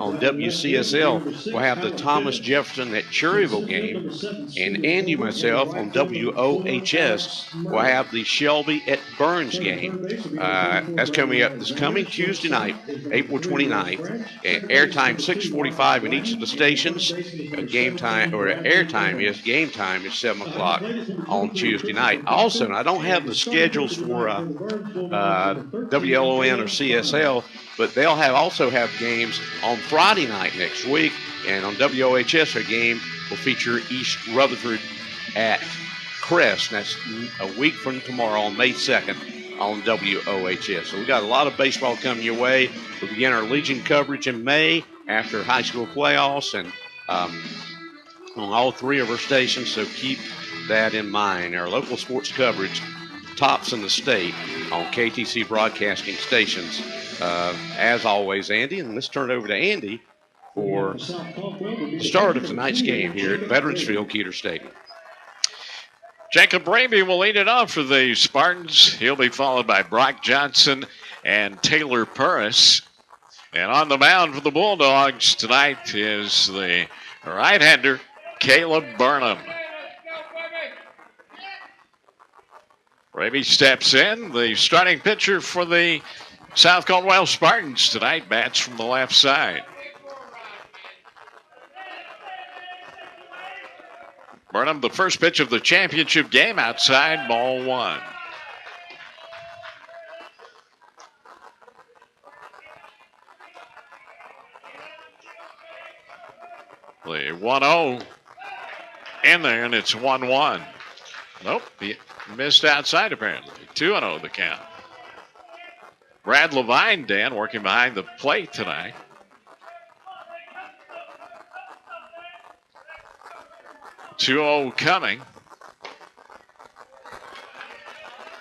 on WCSL, we'll have the Thomas Jefferson at Cherryville game. And Andy and myself on WOHS will have the Shelby at Burns game. That's coming up this coming Tuesday night, April 29th. Airtime 6:45 in each of the stations. Game time or airtime is game time is 7 o'clock on Tuesday night. Also, I don't have the schedules for WLON or CSL, but they'll also have games on Friday night next week. And on WOHS, our game will feature East Rutherford at Crest. That's a week from tomorrow on May 2nd on WOHS. So we got a lot of baseball coming your way. We'll begin our Legion coverage in May after high school playoffs and on all three of our stations, so keep that in mind. Our local sports coverage tops in the state on KTC broadcasting stations. As always, Andy, and let's turn it over to Andy for the start of tonight's game here at Veterans Field, Keeter Stadium. Jacob Raby will lead it off for the Spartans. He'll be followed by Brock Johnson and Taylor Purris. And on the mound for the Bulldogs tonight is the right-hander, Caleb Burnham. Raby steps in. The starting pitcher for the South Caldwell Spartans tonight bats from the left side. Burnham, the first pitch of the championship game outside, ball one. The 1-0 in there, and it's 1-1. Nope, he missed outside apparently. 2-0 the count. Brad Levine, Dan, working behind the plate tonight. Two-0 coming.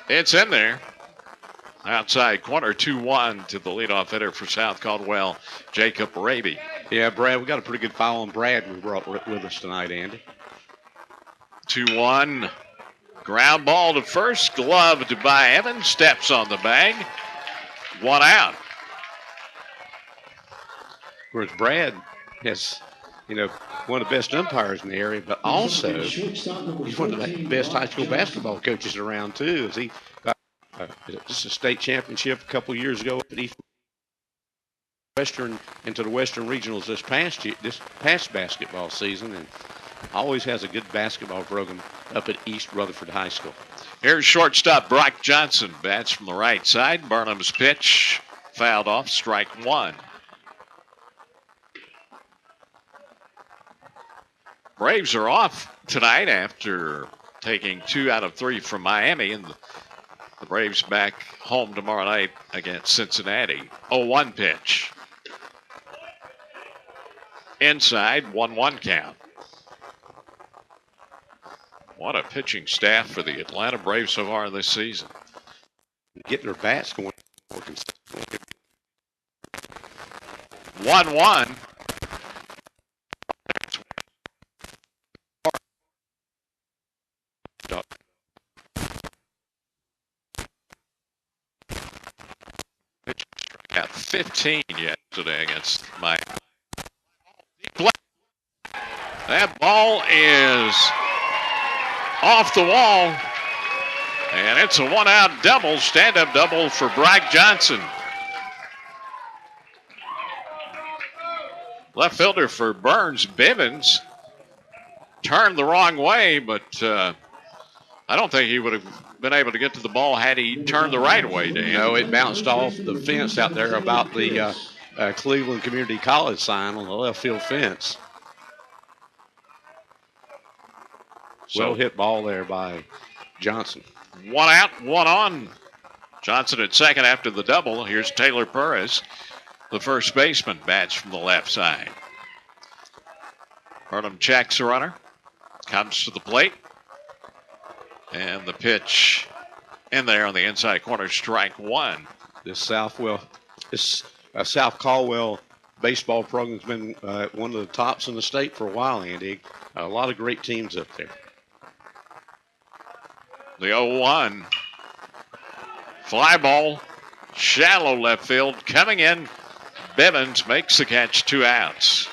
It's in there. Outside corner, 2-1 to the leadoff hitter for South Caldwell, Jacob Raby. Yeah, Brad, we got a pretty good foul on Brad we brought with us tonight, Andy. 2-1. Ground ball to first, gloved by Evans, steps on the bag. One out. Of course, Brad has, one of the best umpires in the area, but also he's one of the best high school basketball coaches around, too. As he got just a state championship a couple years ago at East Western into the Western Regionals this past basketball season, and always has a good basketball program up at East Rutherford High School. Here's shortstop Brock Johnson, bats from the right side. Burnham's pitch fouled off, strike one. Braves are off tonight after taking 2 out of 3 from Miami, and the Braves back home tomorrow night against Cincinnati. 0-1 pitch. Inside, 1-1 count. What a pitching staff for the Atlanta Braves so far this season. Getting their bats going. 1-1. Got 15 yesterday against Miami. That ball is off the wall, and it's a one-out double, stand-up double for Brock Johnson. Left fielder for Burns, Bivens, turned the wrong way, but I don't think he would have been able to get to the ball had he turned the right way, Dan. No, it bounced off the fence out there about the Cleveland Community College sign on the left field fence. Well hit ball there by Johnson. One out, one on. Johnson at second after the double. Here's Taylor Perez, the first baseman, bats from the left side. Burnham checks the runner, comes to the plate, and the pitch in there on the inside corner, strike one. This South Caldwell baseball program's been one of the tops in the state for a while, Andy. A lot of great teams up there. The 0-1. Fly ball, shallow left field, coming in Bevins makes the catch, 2 outs.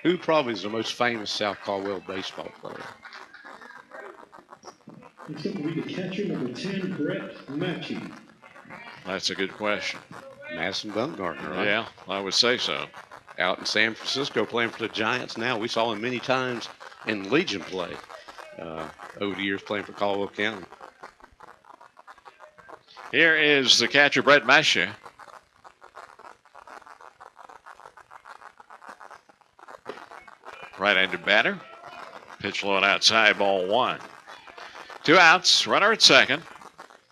Who probably is the most famous South Caldwell baseball player? It's going to be the catcher, number 10, Brett Matchey. That's a good question. Madison Bumgarner, right? Yeah, I would say so. Out in San Francisco playing for the Giants now. We saw him many times in Legion play over the years playing for Caldwell County. Here is the catcher, Brett Matchey. Right-handed batter. Pitch low and outside, ball 1. 2 outs, runner at second.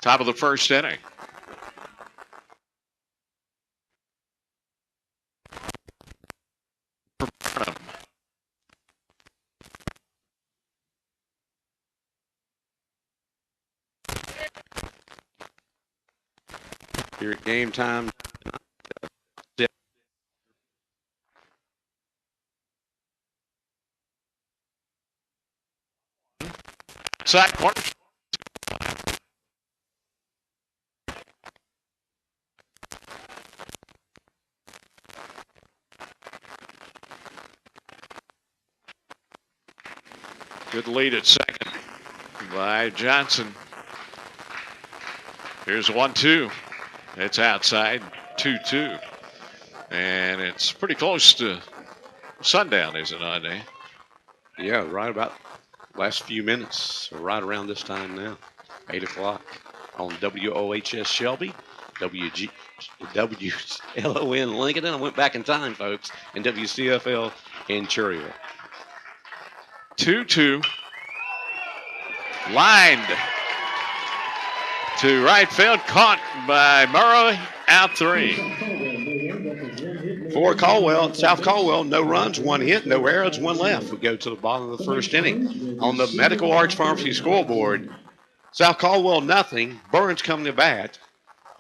Top of the first inning. Here at game time. Side corner. Good lead at second by Johnson. Here's 1-2. It's outside, 2-2. And it's pretty close to sundown, is it not, Dan? Yeah, right about last few minutes, right around this time now, 8 o'clock on WOHS Shelby, WLON Lincoln. I went back in time, folks, and WCFL in Cherryville. 2-2. Lined to right field, caught by Murray, out 3. For Caldwell, South Caldwell, no runs, 1 hit, no errors, 1 left. We go to the bottom of the first inning. On the Medical Arts Pharmacy scoreboard, South Caldwell nothing, Burns coming to bat,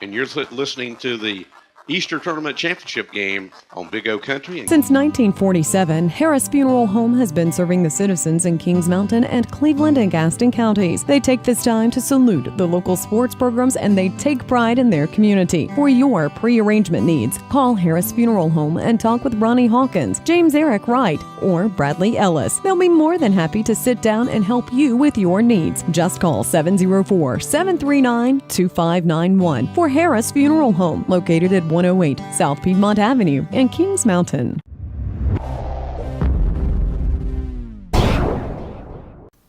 and you're listening to the Easter Tournament Championship game on Big O Country. Since 1947, Harris Funeral Home has been serving the citizens in Kings Mountain and Cleveland and Gaston counties. They take this time to salute the local sports programs and they take pride in their community. For your pre-arrangement needs, call Harris Funeral Home and talk with Ronnie Hawkins, James Eric Wright, or Bradley Ellis. They'll be more than happy to sit down and help you with your needs. Just call 704-739-2591 for Harris Funeral Home, located at 108 South Piedmont Avenue in Kings Mountain.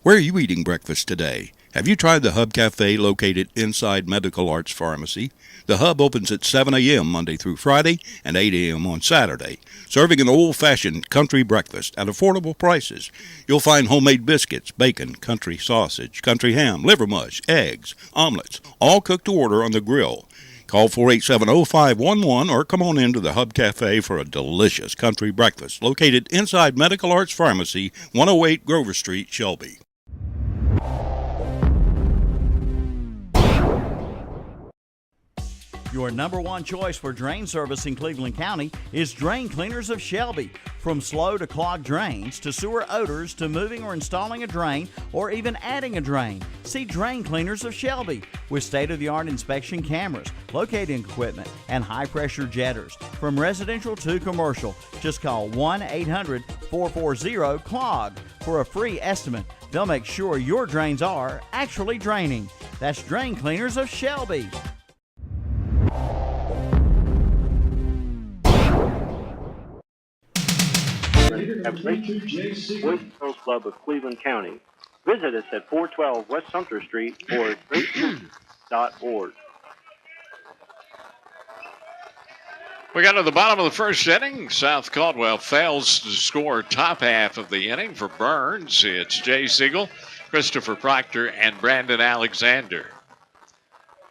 Where are you eating breakfast today? Have you tried the Hub Cafe located inside Medical Arts Pharmacy? The Hub opens at 7 a.m. Monday through Friday and 8 a.m. on Saturday, serving an old-fashioned country breakfast at affordable prices. You'll find homemade biscuits, bacon, country sausage, country ham, liver mush, eggs, omelets, all cooked to order on the grill. Call 487-0511 or come on into the Hub Cafe for a delicious country breakfast located inside Medical Arts Pharmacy, 108 Grover Street, Shelby. Your number one choice for drain service in Cleveland County is Drain Cleaners of Shelby. From slow to clogged drains to sewer odors to moving or installing a drain or even adding a drain, see Drain Cleaners of Shelby with state-of-the-art inspection cameras, locating equipment, and high-pressure jetters. From residential to commercial, just call 1-800-440-CLOG for a free estimate. They'll make sure your drains are actually draining. That's Drain Cleaners of Shelby. Boys Girls Club of Cleveland County. Visit us at 412 West Sumter Street or greatchurch.org. We got to the bottom of the first inning. South Caldwell fails to score top half of the inning for Burns. It's Jay Siegel, Christopher Proctor, and Brandon Alexander.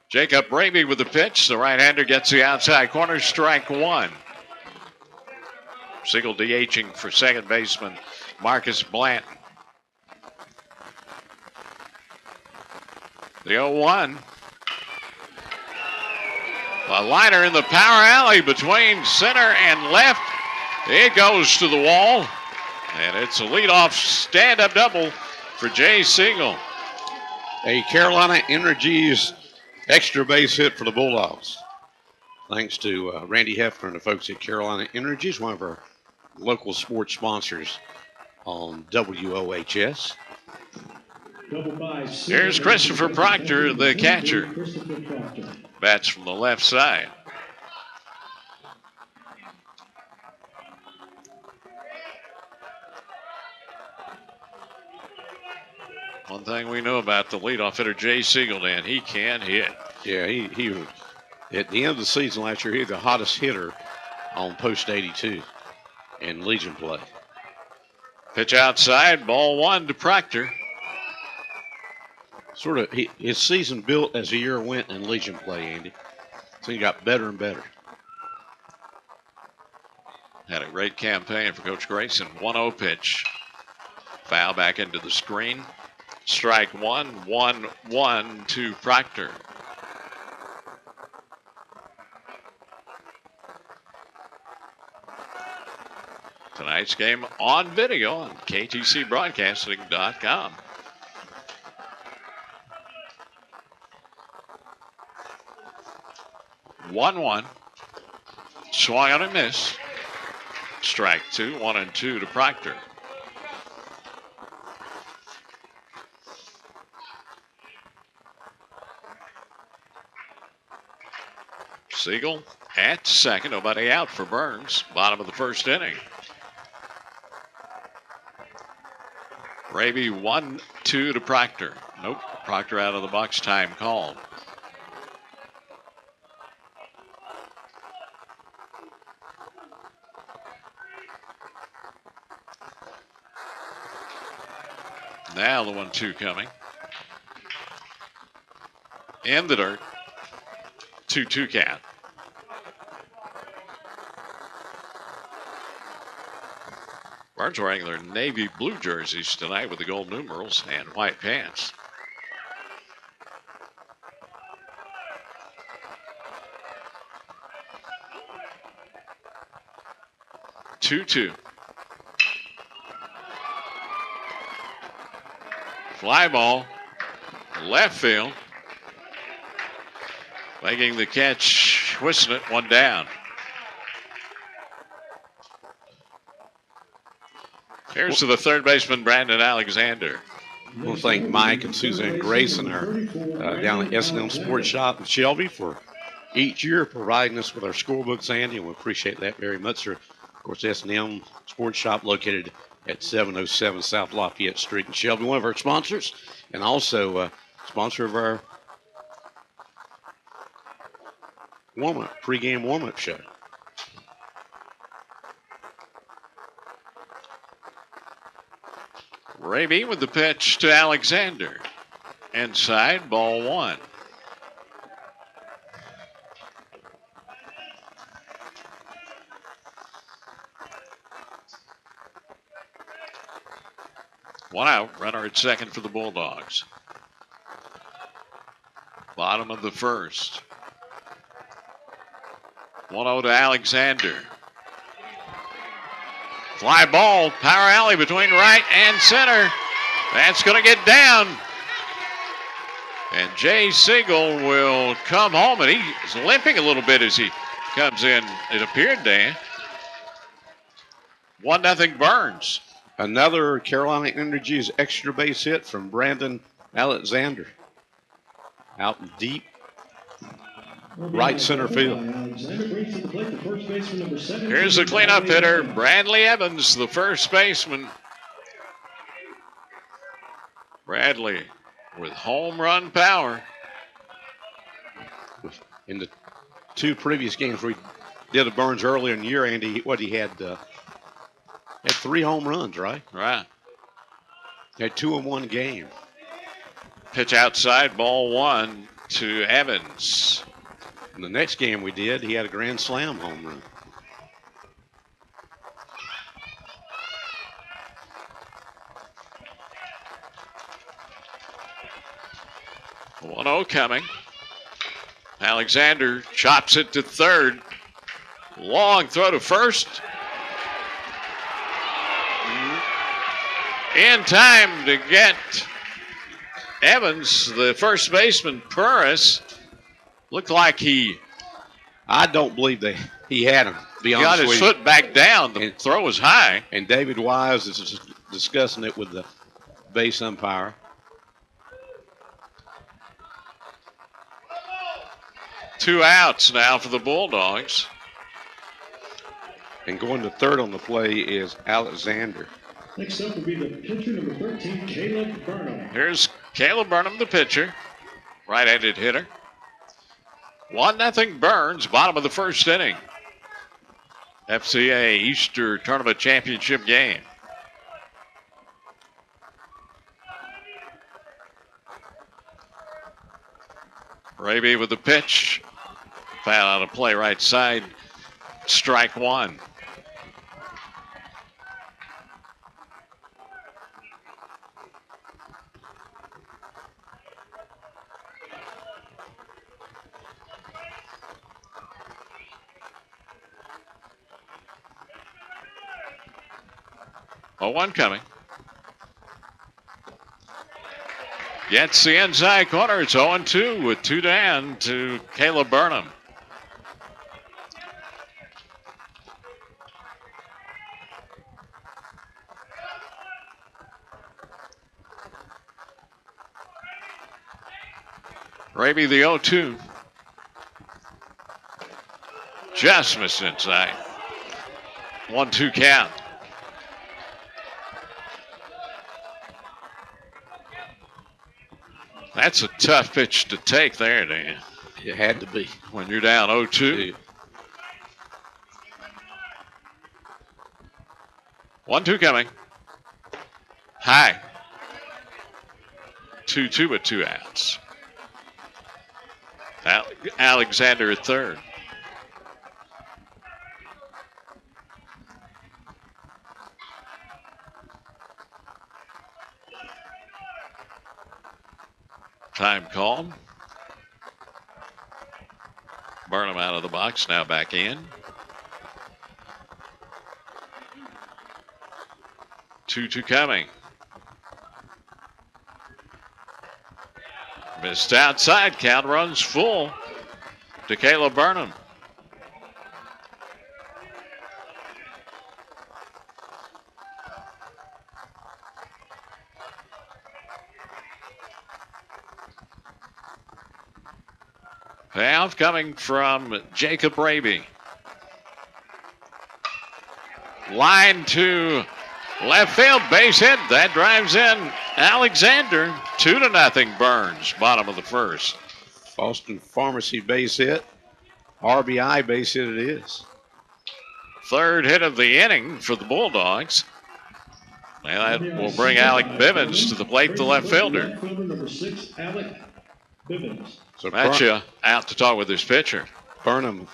Jacob Bravey with the pitch. The right-hander gets the outside corner, strike 1. Siegel DHing for second baseman Marcus Blanton. The 0-1. A liner in the power alley between center and left. It goes to the wall. And it's a leadoff stand-up double for Jay Siegel. A Carolina Energies extra base hit for the Bulldogs. thanks to Randy Hefner and the folks at Carolina Energies, one of our local sports sponsors on WOHS. Here's Christopher Proctor, the catcher. Bats from the left side. One thing we know about the leadoff hitter, Jay Siegeldan, he can hit. Yeah, he was, at the end of the season last year, he was the hottest hitter on post 82 in Legion play. Pitch outside, ball 1 to Proctor. Sort of his season built as the year went in Legion play, Andy. So he got better and better. Had a great campaign for Coach Grayson. 1-0 pitch. Foul back into the screen. Strike 1, 1-1 to Proctor. Tonight's game on video on KTCBroadcasting.com. One. Swung on and missed. Strike 2, 1-2 to Proctor. Siegel at second. Nobody out for Burns. Bottom of the first inning. Raby 1-2 to Proctor. Nope. Proctor out of the box. Time called. Now the 1-2 coming. In the dirt. 2-2 count. Burns wearing their navy blue jerseys tonight with the gold numerals and white pants. Two. Fly ball, left field. Making the catch, twisting it, 1 down. Here's to the third baseman, Brandon Alexander. I want to thank Mike and Suzanne Grayson, our down at S&M Sports Shop in Shelby, for each year providing us with our scorebooks, Andy, and we appreciate that very much, sir. Of course, S&M Sports Shop located at 707 South Lafayette Street in Shelby, one of our sponsors, and also sponsor of our pregame warm-up show. Raby with the pitch to Alexander. Inside, ball 1. One out, runner at second for the Bulldogs. Bottom of the first. 1-0 to Alexander. Fly ball, power alley between right and center. That's going to get down. And Jay Siegel will come home, and he's limping a little bit as he comes in, it appeared, Dan. 1-0 Burns. Another Carolina Energies extra base hit from Brandon Alexander. Out in deep right center field. Here's the cleanup hitter, Bradley Evans, the first baseman. Bradley with home run power. In the 2 previous games we did a Burns earlier in the year, Andy, he had 3 home runs, right? Right. He had 2 in 1 game. Pitch outside, ball 1 to Evans. In the next game we did, he had a grand slam home run. One 1-0 coming. Alexander chops it to third. Long throw to first. In time to get Evans, the first baseman, Purvis. Looked like he I don't believe that he had him. To be He honest got his with you. foot back down. The throw was high. And David Wise is discussing it with the base umpire. Two outs now for the Bulldogs. And going to third on the play is Alexander. Next up will be the pitcher, number 13, Caleb Burnham. Here's Caleb Burnham, the pitcher. Right-handed hitter. 1-0 Burns, bottom of the first inning. FCA Easter Tournament Championship game. Raby with the pitch. Foul out of play right side. Strike one. Oh, one coming. Gets the inside corner. It's 0-2 with two down to Caleb Burnham. Raby the 0-2. Just missed inside. 1-2 count. That's a tough pitch to take there, Dan. It had to be. When you're down 0-2. 1-2 coming. High. 2-2 with two outs. Alexander at third. Time called. Burnham out of the box, now back in. 2-2 coming. Missed outside, count runs full to Caleb Burnham. Payoff coming from Jacob Raby. Line to left field, base hit. That drives in Alexander. 2-0 Burns, bottom of the first. Boston Pharmacy base hit. RBI base hit it is. Third hit of the inning for the Bulldogs. And that will bring Alec Bivens to the plate, the left fielder. Number 6, Alec Bivens. So Matcha out to talk with his pitcher. Burnham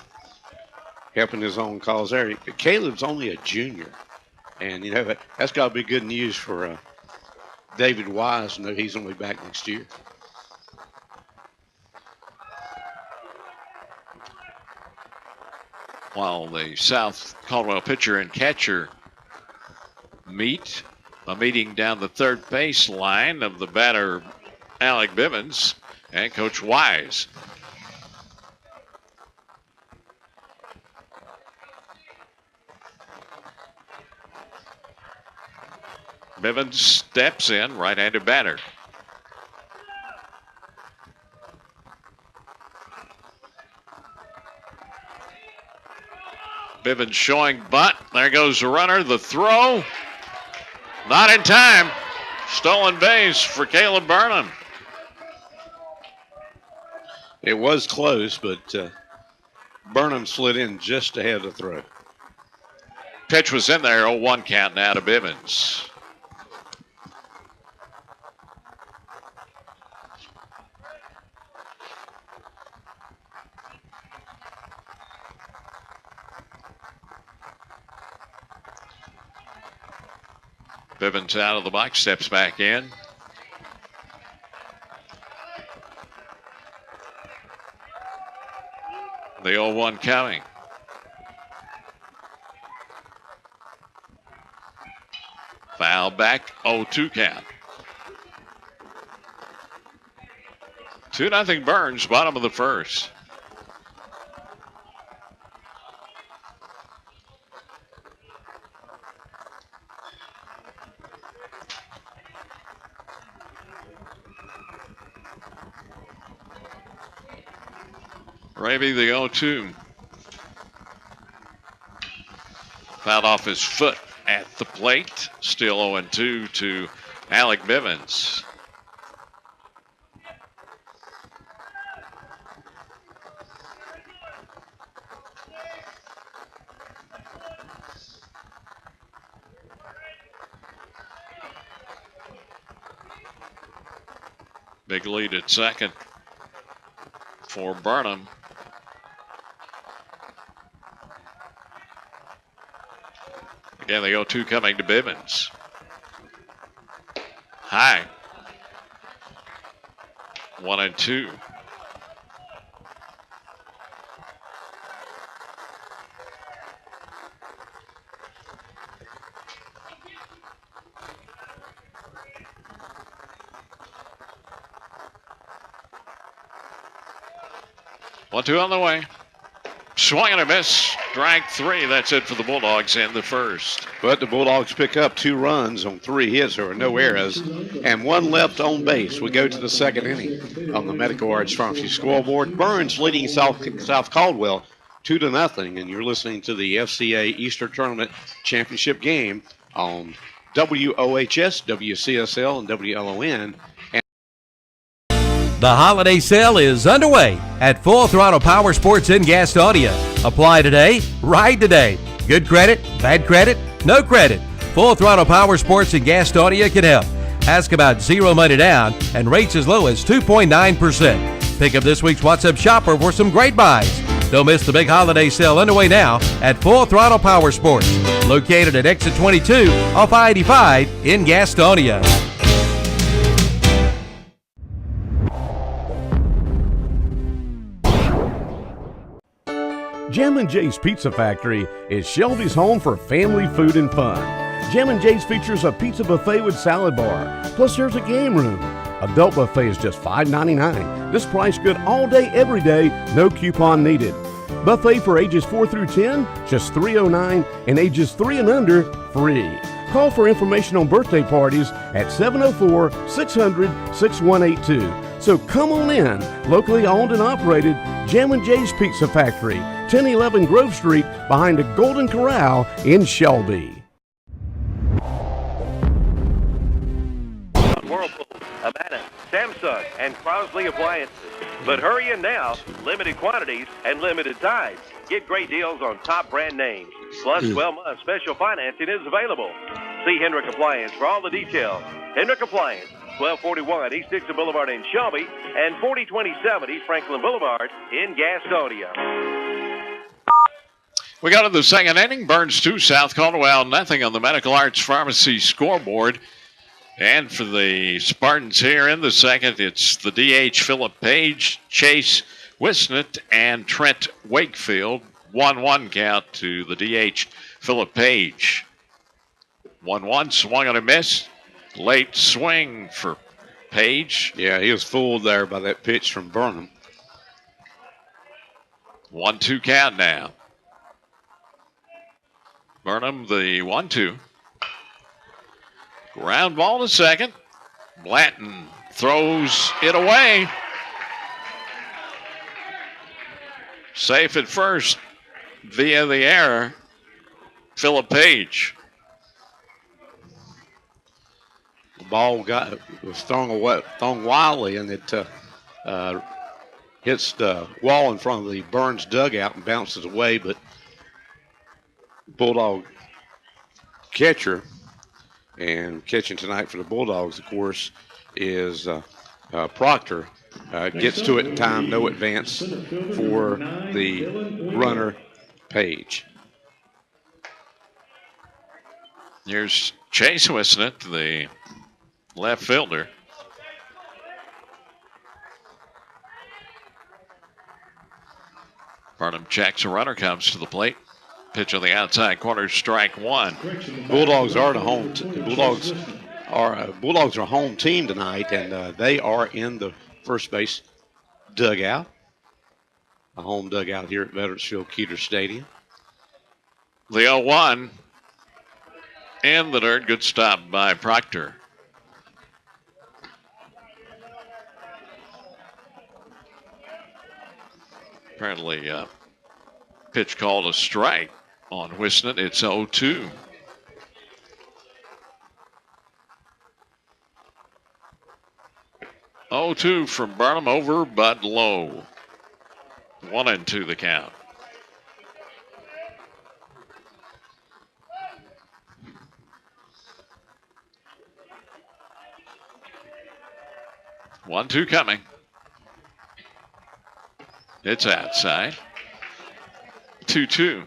helping his own cause there. Caleb's only a junior. And, you know, that's got to be good news for David Wise to know he's only back next year. While the South Caldwell pitcher and catcher meet, a meeting down the third base line of the batter Alec Bivens and Coach Wise. Bivens steps in, right-handed batter. Bivens showing bunt. There goes the runner. The throw. Not in time. Stolen base for Caleb Burnham. It was close, but Burnham slid in just ahead of the throw. Pitch was in there. 0-1 count now to Bivens. Bivens out of the box, steps back in. The 0-1 coming. Foul back, 0-2 count. 2-0 Burns, bottom of the first. Braby, the 0-2. Fouled off his foot at the plate. Still 0-2 to Alec Bivens. Big lead at second for Burnham. Again, the 0-2 coming to Bivens. High. 1-2. One-two on the way. Swing and a miss. Strike three. That's it for the Bulldogs in the first. But the Bulldogs pick up 2 runs on 3 hits. There were no errors and 1 left on base. We go to the second inning on the Medical Arts Pharmacy scoreboard. Burns leading South Caldwell 2-0. And you're listening to the FCA Easter Tournament Championship game on WOHS, WCSL, and WLON. The holiday sale is underway at Full Throttle Power Sports in Gastonia. Apply today, ride today. Good credit, bad credit, no credit. Full Throttle Power Sports in Gastonia can help. Ask about 0 money down and rates as low as 2.9%. Pick up this week's What's Up Shopper for some great buys. Don't miss the big holiday sale underway now at Full Throttle Power Sports, located at exit 22 off I-85 in Gastonia. Jam & Jay's Pizza Factory is Shelby's home for family food and fun. Jam & Jay's features a pizza buffet with salad bar, plus there's a game room. Adult buffet is just $5.99. This price good all day, every day, no coupon needed. Buffet for ages 4 through 10, just $3.09, and ages 3 and under, free. Call for information on birthday parties at 704-600-6182. So come on in, locally owned and operated, Jam & Jay's Pizza Factory, 1011 Grove Street, behind the Golden Corral in Shelby. Whirlpool, Amana, Samsung, and Crosley Appliances. But hurry in now, limited quantities and limited times. Get great deals on top brand names. Plus 12-month special financing is available. See Hendrick Appliance for all the details. Hendrick Appliance, 1241 East Dixon Boulevard in Shelby and 4027 East Franklin Boulevard in Gastonia. We go to the second inning. Burns 2, South Caldwell nothing on the Medical Arts Pharmacy scoreboard. And for the Spartans here in the second, it's the DH Philip Page, Chase Wisnett, and Trent Wakefield. 1-1 count to the DH Philip Page. 1-1, swung on a miss. Late swing for Page. Yeah, he was fooled there by that pitch from Burnham. 1-2 count now. Burnham, the 1-2. Ground ball to second. Blanton throws it away. Safe at first via the error. Philip Page. The ball was thrown wildly, and it hits the wall in front of the Burns dugout and bounces away, but Bulldog catcher, and catching tonight for the Bulldogs, of course, is Proctor. Gets to it in time, no advance for the runner, Page. Here's Chase Wisnett, the left fielder. Burnham checks, a runner comes to the plate. Pitch on the outside corner, strike one. Bulldogs are the home. Bulldogs are a home team tonight, and they are in the first base dugout, a home dugout here at Veteranfield Keeter Stadium. The 0-1 in the dirt. Good stop by Proctor. Apparently, pitch called a strike on Wisnett. It's 0-2. From Burnham over, but low. 1-2 the count. One, two coming. It's outside. 2-2.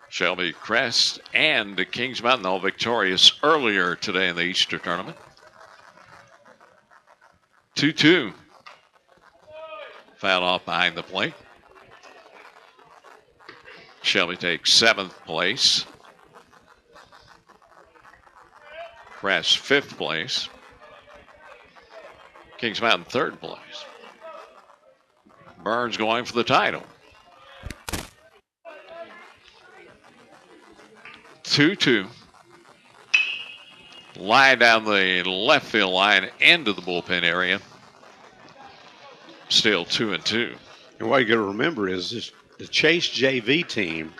Shelby, Crest, and the Kings Mountain all victorious earlier today in the Easter tournament. 2-2. Foul off behind the plate. Shelby takes 7th place. Crest 5th place. Kings Mountain 3rd place. Burns going for the title. 2-2. Line down the left field line into the bullpen area. Still 2-2. And what you got to remember is this, the Chase JV team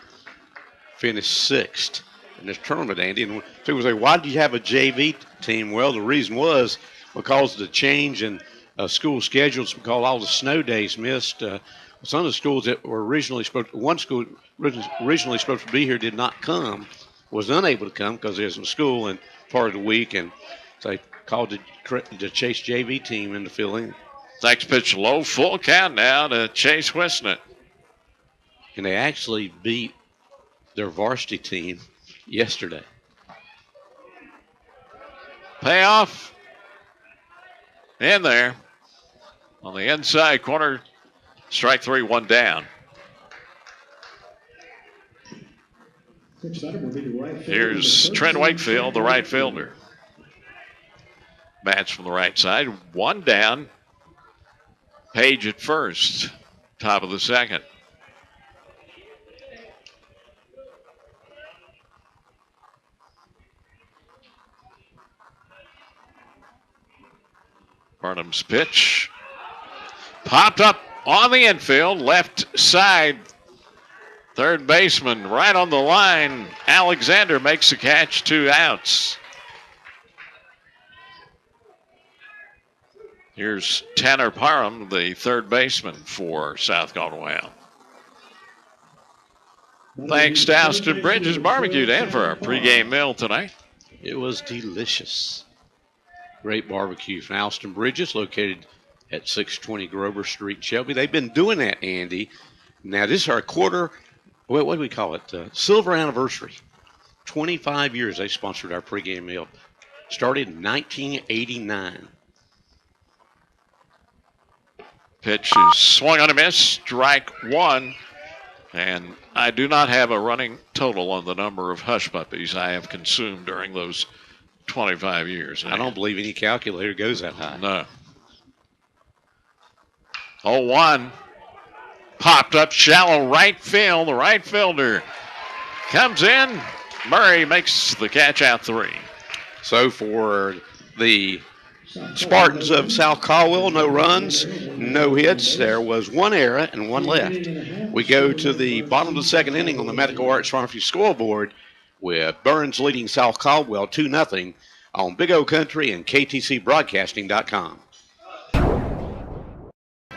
finished 6th in this tournament, Andy. And people say, why did you have a JV team? Well, the reason was because of the change in school schedules, because all the snow days missed. Some of the schools that were originally one school originally supposed to be here did not come, was unable to come because there's a school in part of the week, and so they called the Chase JV team in to fill in. Next pitch low, full count now to Chase Wisnett. And they actually beat their varsity team yesterday. Payoff in there on the inside corner. Strike 3, 1 down. Here's Trent Wakefield, the right fielder. Bats from the right side. 1 down. Page at first. Top of the second. Burnham's pitch. Popped up on the infield. Left side. Third baseman right on the line. Alexander makes the catch, 2 outs. Here's Tanner Parham, the third baseman for South Caldwell. Thanks to Austin Bridges Barbecue, Dan, for our pregame meal tonight. It was delicious. Great barbecue from Austin Bridges, located at 620 Grover Street, Shelby. They've been doing that, Andy. Now, this is our what do we call it? Silver anniversary. 25 years they sponsored our pregame meal. Started in 1989. Pitch is swung on a miss. Strike 1. And I do not have a running total on the number of hush puppies I have consumed during those 25 years. I don't believe any calculator goes that high. No. 0-1. Popped up shallow right field. The right fielder comes in. Murray makes the catch out 3. So for the Spartans of South Caldwell, no runs, no hits. There was 1 error and 1 left. We go to the bottom of the second inning on the Medical Arts Pharmacy scoreboard with Burns leading South Caldwell 2-0 on Big O Country and KTCBroadcasting.com.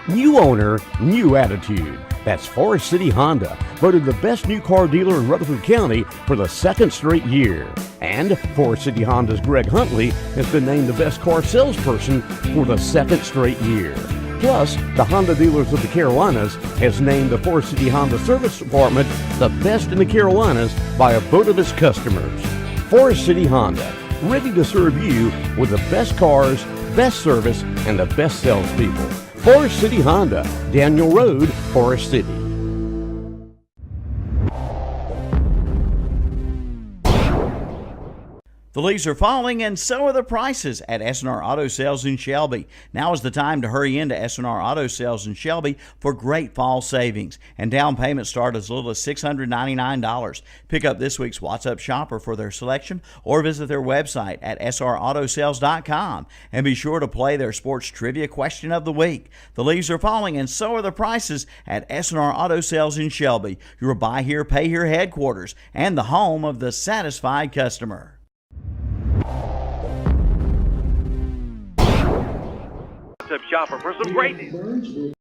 New owner, new attitude. That's Forest City Honda, voted the best new car dealer in Rutherford County for the 2nd straight year. And Forest City Honda's Greg Huntley has been named the best car salesperson for the 2nd straight year. Plus, the Honda Dealers of the Carolinas has named the Forest City Honda Service Department the best in the Carolinas by a vote of its customers. Forest City Honda, ready to serve you with the best cars, best service, and the best salespeople. Forest City Honda, Daniel Road, Forest City. The leaves are falling, and so are the prices at S&R Auto Sales in Shelby. Now is the time to hurry into S&R Auto Sales in Shelby for great fall savings. And down payments start as little as $699. Pick up this week's What's Up Shopper for their selection or visit their website at srautosales.com. And be sure to play their sports trivia question of the week. The leaves are falling, and so are the prices at S&R Auto Sales in Shelby, your buy here, pay here headquarters, and the home of the satisfied customer. What's Up Shopper for some great deals.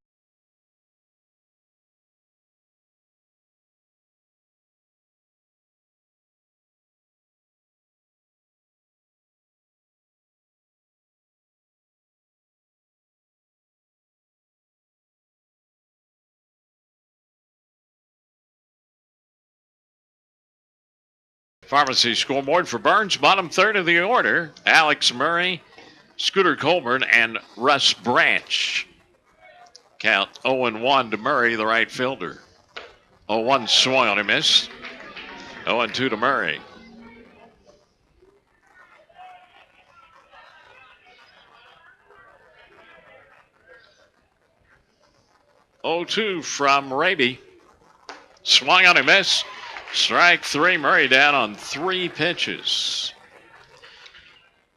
Pharmacy scoreboard for Burns, bottom third of the order. Alex Murray, Scooter Colburn, and Russ Branch. Count 0-1 to Murray, the right fielder. 0-1 swung on a miss. 0-2 to Murray. Oh-2 from Raby. Swung on a miss. Strike three. Murray down on 3 pitches.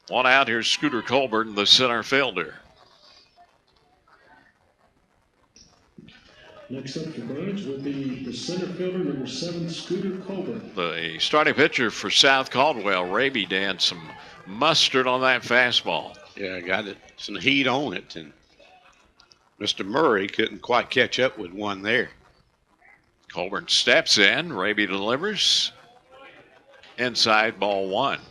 One out. Here's Scooter Colburn, the center fielder. Next up for Burns will be the center fielder, number 7, Scooter Colburn. The starting pitcher for South Caldwell, Raby, Dan, some mustard on that fastball. Yeah, got it. Some heat on it, and Mr. Murray couldn't quite catch up with one there. Colburn steps in. Raby delivers. Inside, ball 1.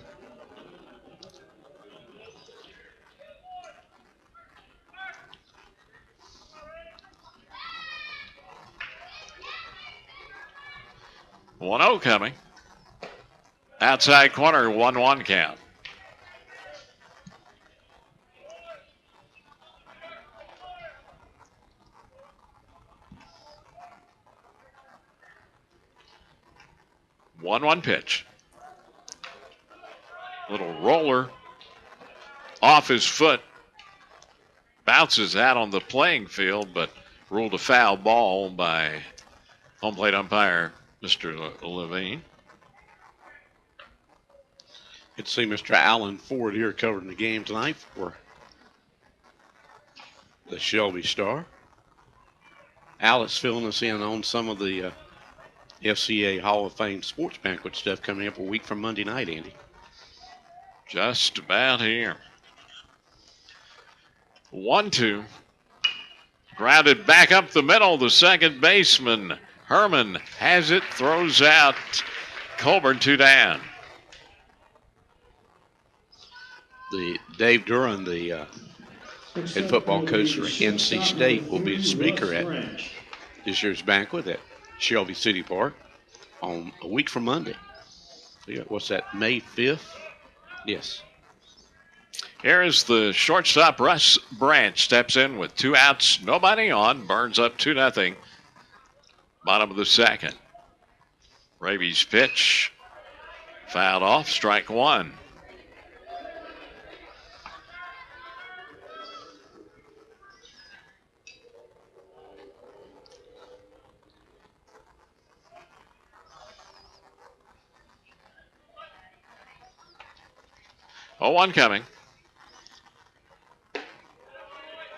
One 0 coming. Outside corner, 1-1 count. One pitch. Little roller off his foot. Bounces out on the playing field, but ruled a foul ball by home plate umpire Mr. Levine. Good to see Mr. Allen Ford here covering the game tonight for the Shelby Star. Alex filling us in on some of the FCA Hall of Fame sports banquet stuff coming up a week from Monday night, Andy. Just about here. 1-2. Grounded back up the middle. The second baseman, Herman, has it, throws out. Colburn 2 down. The Dave Duran, the head football coach for NC State, will be the speaker at this year's banquet at Shelby City Park on a week from Monday. What's that, May 5th? Yes. Here is the shortstop, Russ Branch, steps in with 2 outs, nobody on. Burns up 2-0. Bottom of the second. Raby's pitch fouled off, strike 1. Oh, 1 coming.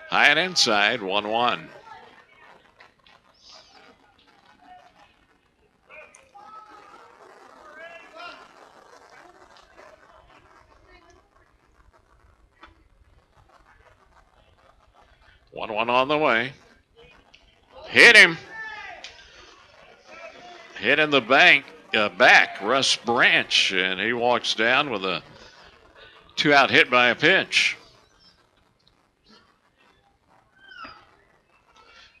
High and inside, 1-1. One on the way. Hit him. Hit in the back, Russ Branch, and he walks down with a 2-out hit by a pitch.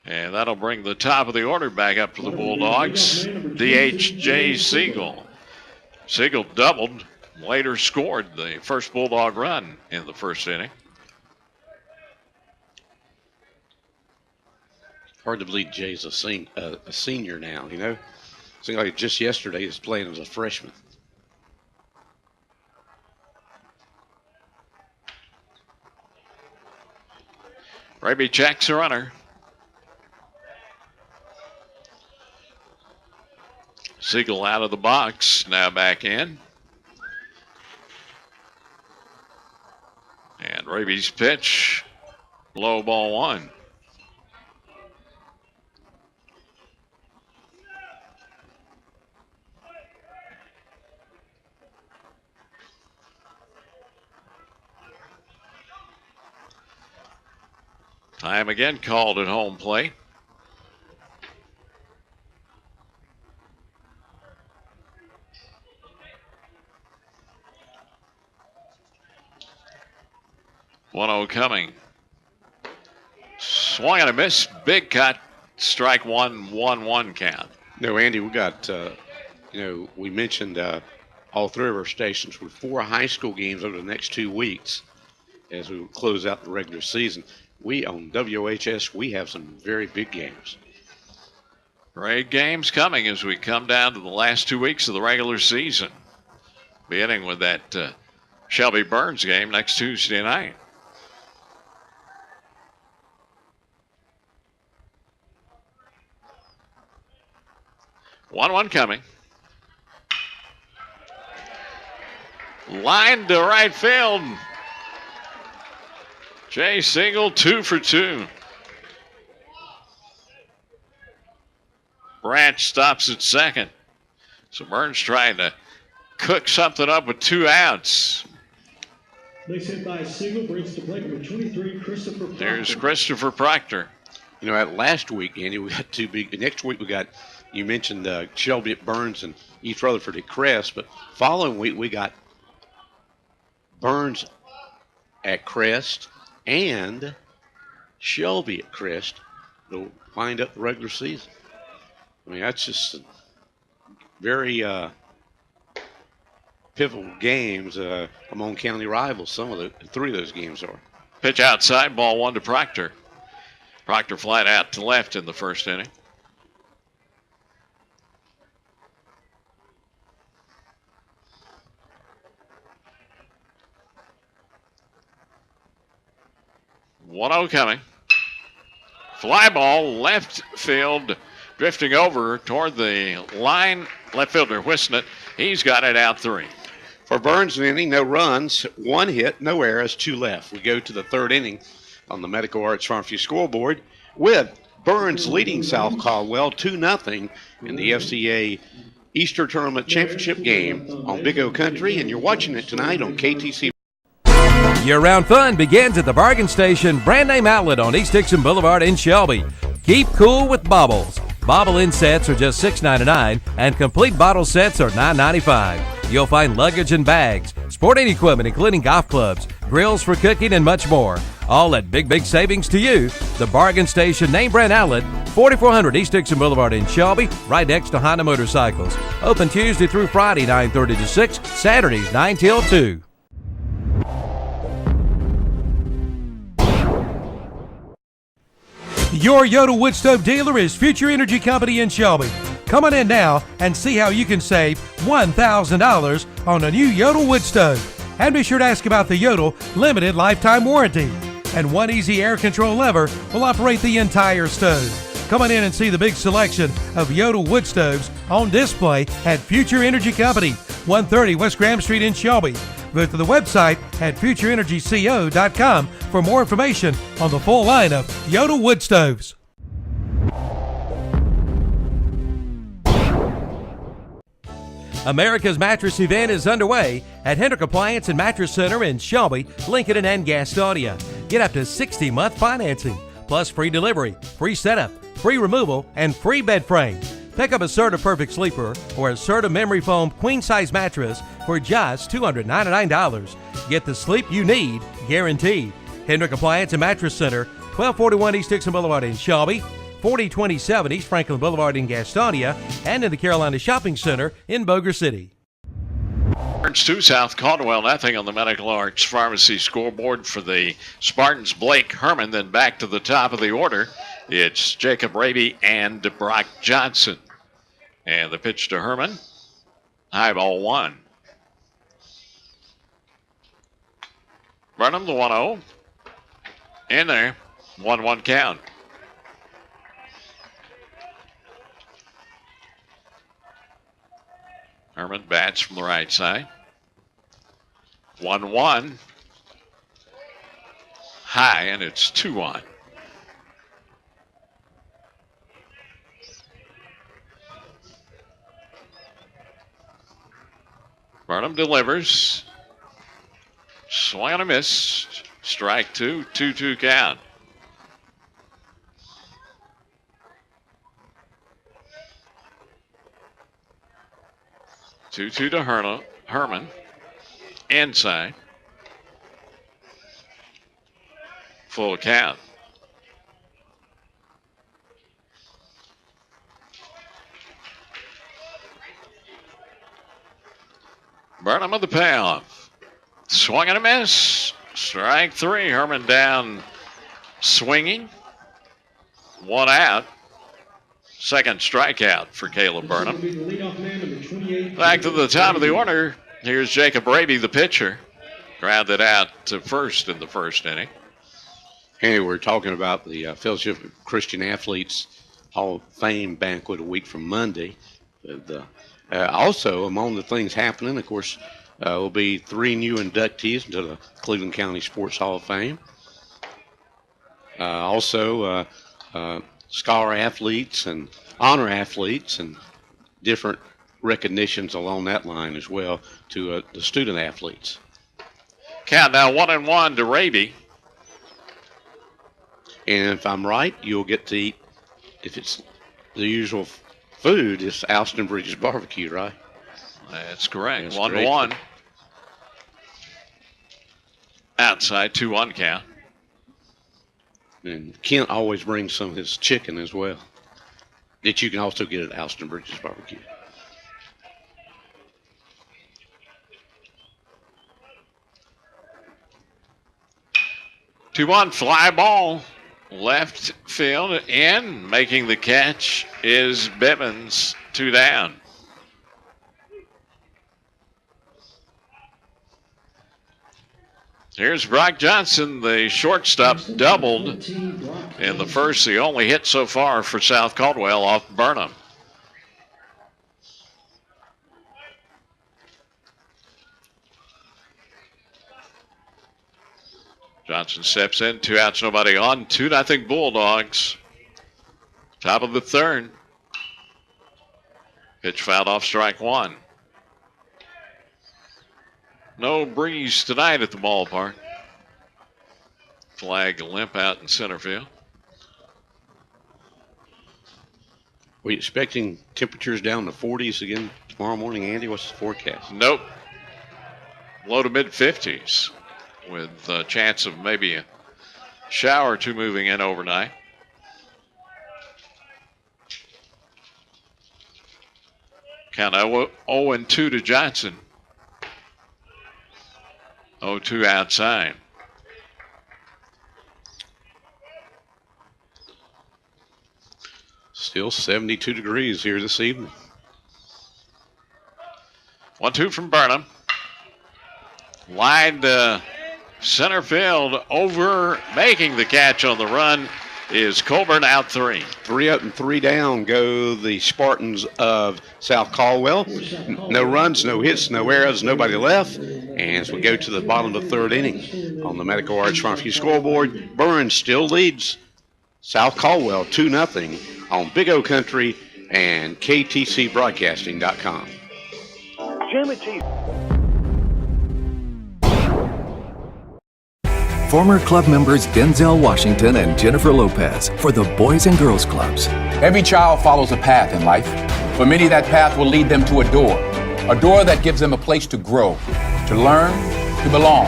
And that'll bring the top of the order back up to the Bulldogs. DH Jay Siegel. Siegel doubled, later scored the first Bulldog run in the first inning. Hard to believe Jay's a senior now, you know. Seems like just yesterday he was playing as a freshman. Raby checks the runner. Siegel out of the box, now back in. And Raby's pitch, low ball one. Time again called at home plate. One-zero coming. Swung and a miss. Big cut. Strike one, 1-1 count. No, Andy, we got, we mentioned all three of our stations with 4 high school games over the next 2 weeks as we close out the regular season. We on WHS, we have some very big games. Great games coming as we come down to the last 2 weeks of the regular season. Beginning with that Shelby Burns game next Tuesday night. One coming. Line to right field. Jay Siegel, 2 for 2. Branch stops at second. So Burns trying to cook something up with 2 outs. Base hit by Siegel brings to plate number 23, Christopher Proctor. There's Christopher Proctor. At last week, Andy, we got 2 big. Next week we got, you mentioned Shelby at Burns and East Rutherford at Crest, but following week we got Burns at Crest and Shelby at Crest to wind up the regular season. I mean, that's just very pivotal games among county rivals. 3 of those games are. Pitch outside, ball 1 to Proctor. Proctor flat out to left in the first inning. One-zero coming. Fly ball, left field, drifting over toward the line. Left fielder Whistnett. He's got it out 3. For Burns an inning, no runs, 1 hit, no errors, 2 left. We go to the 3rd inning on the Medical Arts Pharmacy scoreboard with Burns leading South Caldwell 2-0 in the FCA Easter Tournament Championship game on Big O Country, and you're watching it tonight on KTC. Year-round fun begins at the Bargain Station brand name outlet on East Dixon Boulevard in Shelby. Keep cool with Baubles. Bobble-in sets are just $6.99 and complete bottle sets are $9.95. You'll find luggage and bags, sporting equipment including golf clubs, grills for cooking, and much more. All at big savings to you. The Bargain Station name brand outlet, 4400 East Dixon Boulevard in Shelby, right next to Honda Motorcycles. Open Tuesday through Friday, 9:30 to 6, Saturdays, 9 till 2. Your Yodel wood stove dealer is Future Energy Company in Shelby. Come on in now and see how you can save $1,000 on a new Yodel wood stove. And be sure to ask about the Yodel limited lifetime warranty. And one easy air control lever will operate the entire stove. Come on in and see the big selection of Yodel wood stoves on display at Future Energy Company, 130 West Graham Street in Shelby. Visit the website at futureenergyco.com for more information on the full line of Yodel wood stoves. America's Mattress event is underway at Hendrick Appliance and Mattress Center in Shelby, Lincoln, and Gastonia. Get up to 60-month financing, plus free delivery, free setup, free removal, and free bed frame. Pick up a Serta Perfect Sleeper or a Serta Memory Foam queen-size mattress for just $299. Get the sleep you need, guaranteed. Hendrick Appliance and Mattress Center, 1241 East Dixon Boulevard in Shelby, 4027 East Franklin Boulevard in Gastonia, and in the Carolina Shopping Center in Boger City. Burns 2, South Caldwell, nothing on the Medical Arts Pharmacy scoreboard for the Spartans. Blake Herman. Then back to the top of the order, it's Jacob Raby and Brock Johnson. And the pitch to Herman, high ball 1. Burnham, the 1-0. In there. 1-1 count. Herman bats from the right side. 1-1. High, and it's 2-1. Burnham delivers. Swing and a miss. Strike two. 2-2 count. Two to Herman. Inside. Full count. Burnham with the payoff. Swing and a miss. Strike three. Herman down swinging. One out. Second strikeout for Caleb Burnham. Back to the top of the order. Here's Jacob Raby, the pitcher. Grounded out to first in the first inning. Anyway, we're talking about the Fellowship of Christian Athletes Hall of Fame banquet a week from Monday. Also, among the things happening, of course, will be 3 new inductees into the Cleveland County Sports Hall of Fame. Also, scholar athletes and honor athletes and different recognitions along that line as well to the student athletes. Count now 1-1 to Raby. And if I'm right, you'll get to eat, if it's the usual food, it's Alston Bridges barbecue, right? That's correct. That's 1-1. Outside 2-1 count. And Kent always brings some of his chicken as well, that you can also get at Alston Bridges barbecue. Two-one fly ball. Left field in. Making the catch is Bivens. 2 down. Here's Brock Johnson, the shortstop, doubled in the first. The only hit so far for South Caldwell off Burnham. Johnson steps in, 2 outs, nobody on. 2-0 Bulldogs. Top of the third. Pitch fouled off, strike one. No breeze tonight at the ballpark. Flag limp out in center field. Are you expecting temperatures down to 40s again tomorrow morning, Andy? What's the forecast? Nope. Low to mid-50s with a chance of maybe a shower or two moving in overnight. Count 0-2 to Johnson. 0-2 outside. Still 72 degrees here this evening. 1-2 from Burnham. Line to center field over, making the catch on the run is Colburn, out 3. 3 up and 3 down go the Spartans of South Caldwell. No runs, no hits, no errors, nobody left. And as we go to the bottom of the third inning on the Medical Arts Farmview scoreboard, Burns still leads South Caldwell 2-0 on Big O Country and KTCBroadcasting.com. Jim and Cheese. Former club members Denzel Washington and Jennifer Lopez for the Boys and Girls Clubs. Every child follows a path in life. For many, that path will lead them to a door that gives them a place to grow, to learn, to belong,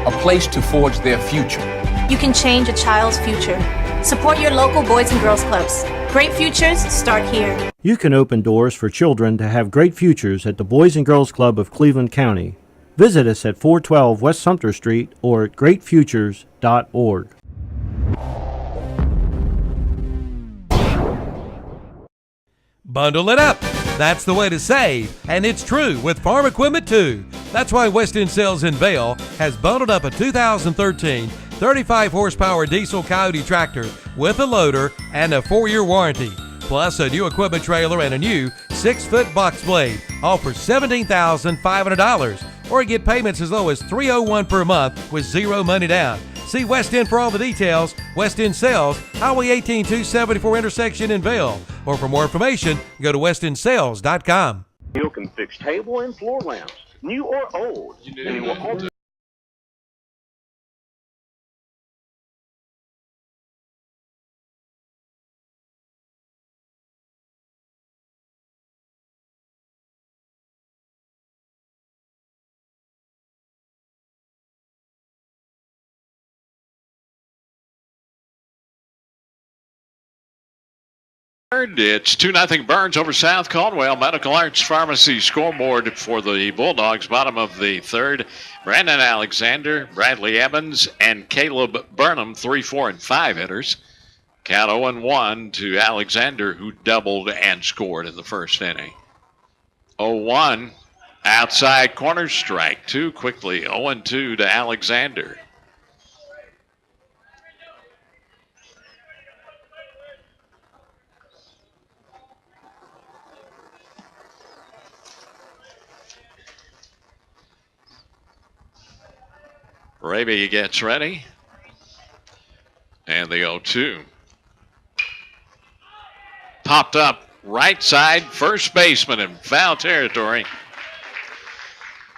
a place to forge their future. You can change a child's future. Support your local Boys and Girls Clubs. Great futures start here. You can open doors for children to have great futures at the Boys and Girls Club of Cleveland County. Visit us at 412 West Sumter Street or at greatfutures.org. Bundle it up. That's the way to save, and it's true with farm equipment too. That's why West End Sales in Vail has bundled up a 2013 35 horsepower diesel Coyote tractor with a loader and a 4-year warranty. Plus a new equipment trailer and a new 6-foot box blade, all for $17,500. Or get payments as low as $301 per month with zero money down. See West End for all the details. West End Sales, Highway 18 274 intersection in Vail. Or for more information, go to westendsales.com. You can fix table and floor lamps, new or old. And he will also It's 2-0 Burns over South Caldwell. Medical Arts Pharmacy scoreboard for the Bulldogs. Bottom of the third. Brandon Alexander, Bradley Evans, and Caleb Burnham, 3, 4, and 5 hitters. Count 0-1 to Alexander, who doubled and scored in the first inning. 0-1, outside corner strike. 2 quickly. 0-2 to Alexander. Raby gets ready. And the 0-2. Popped up right side, first baseman in foul territory.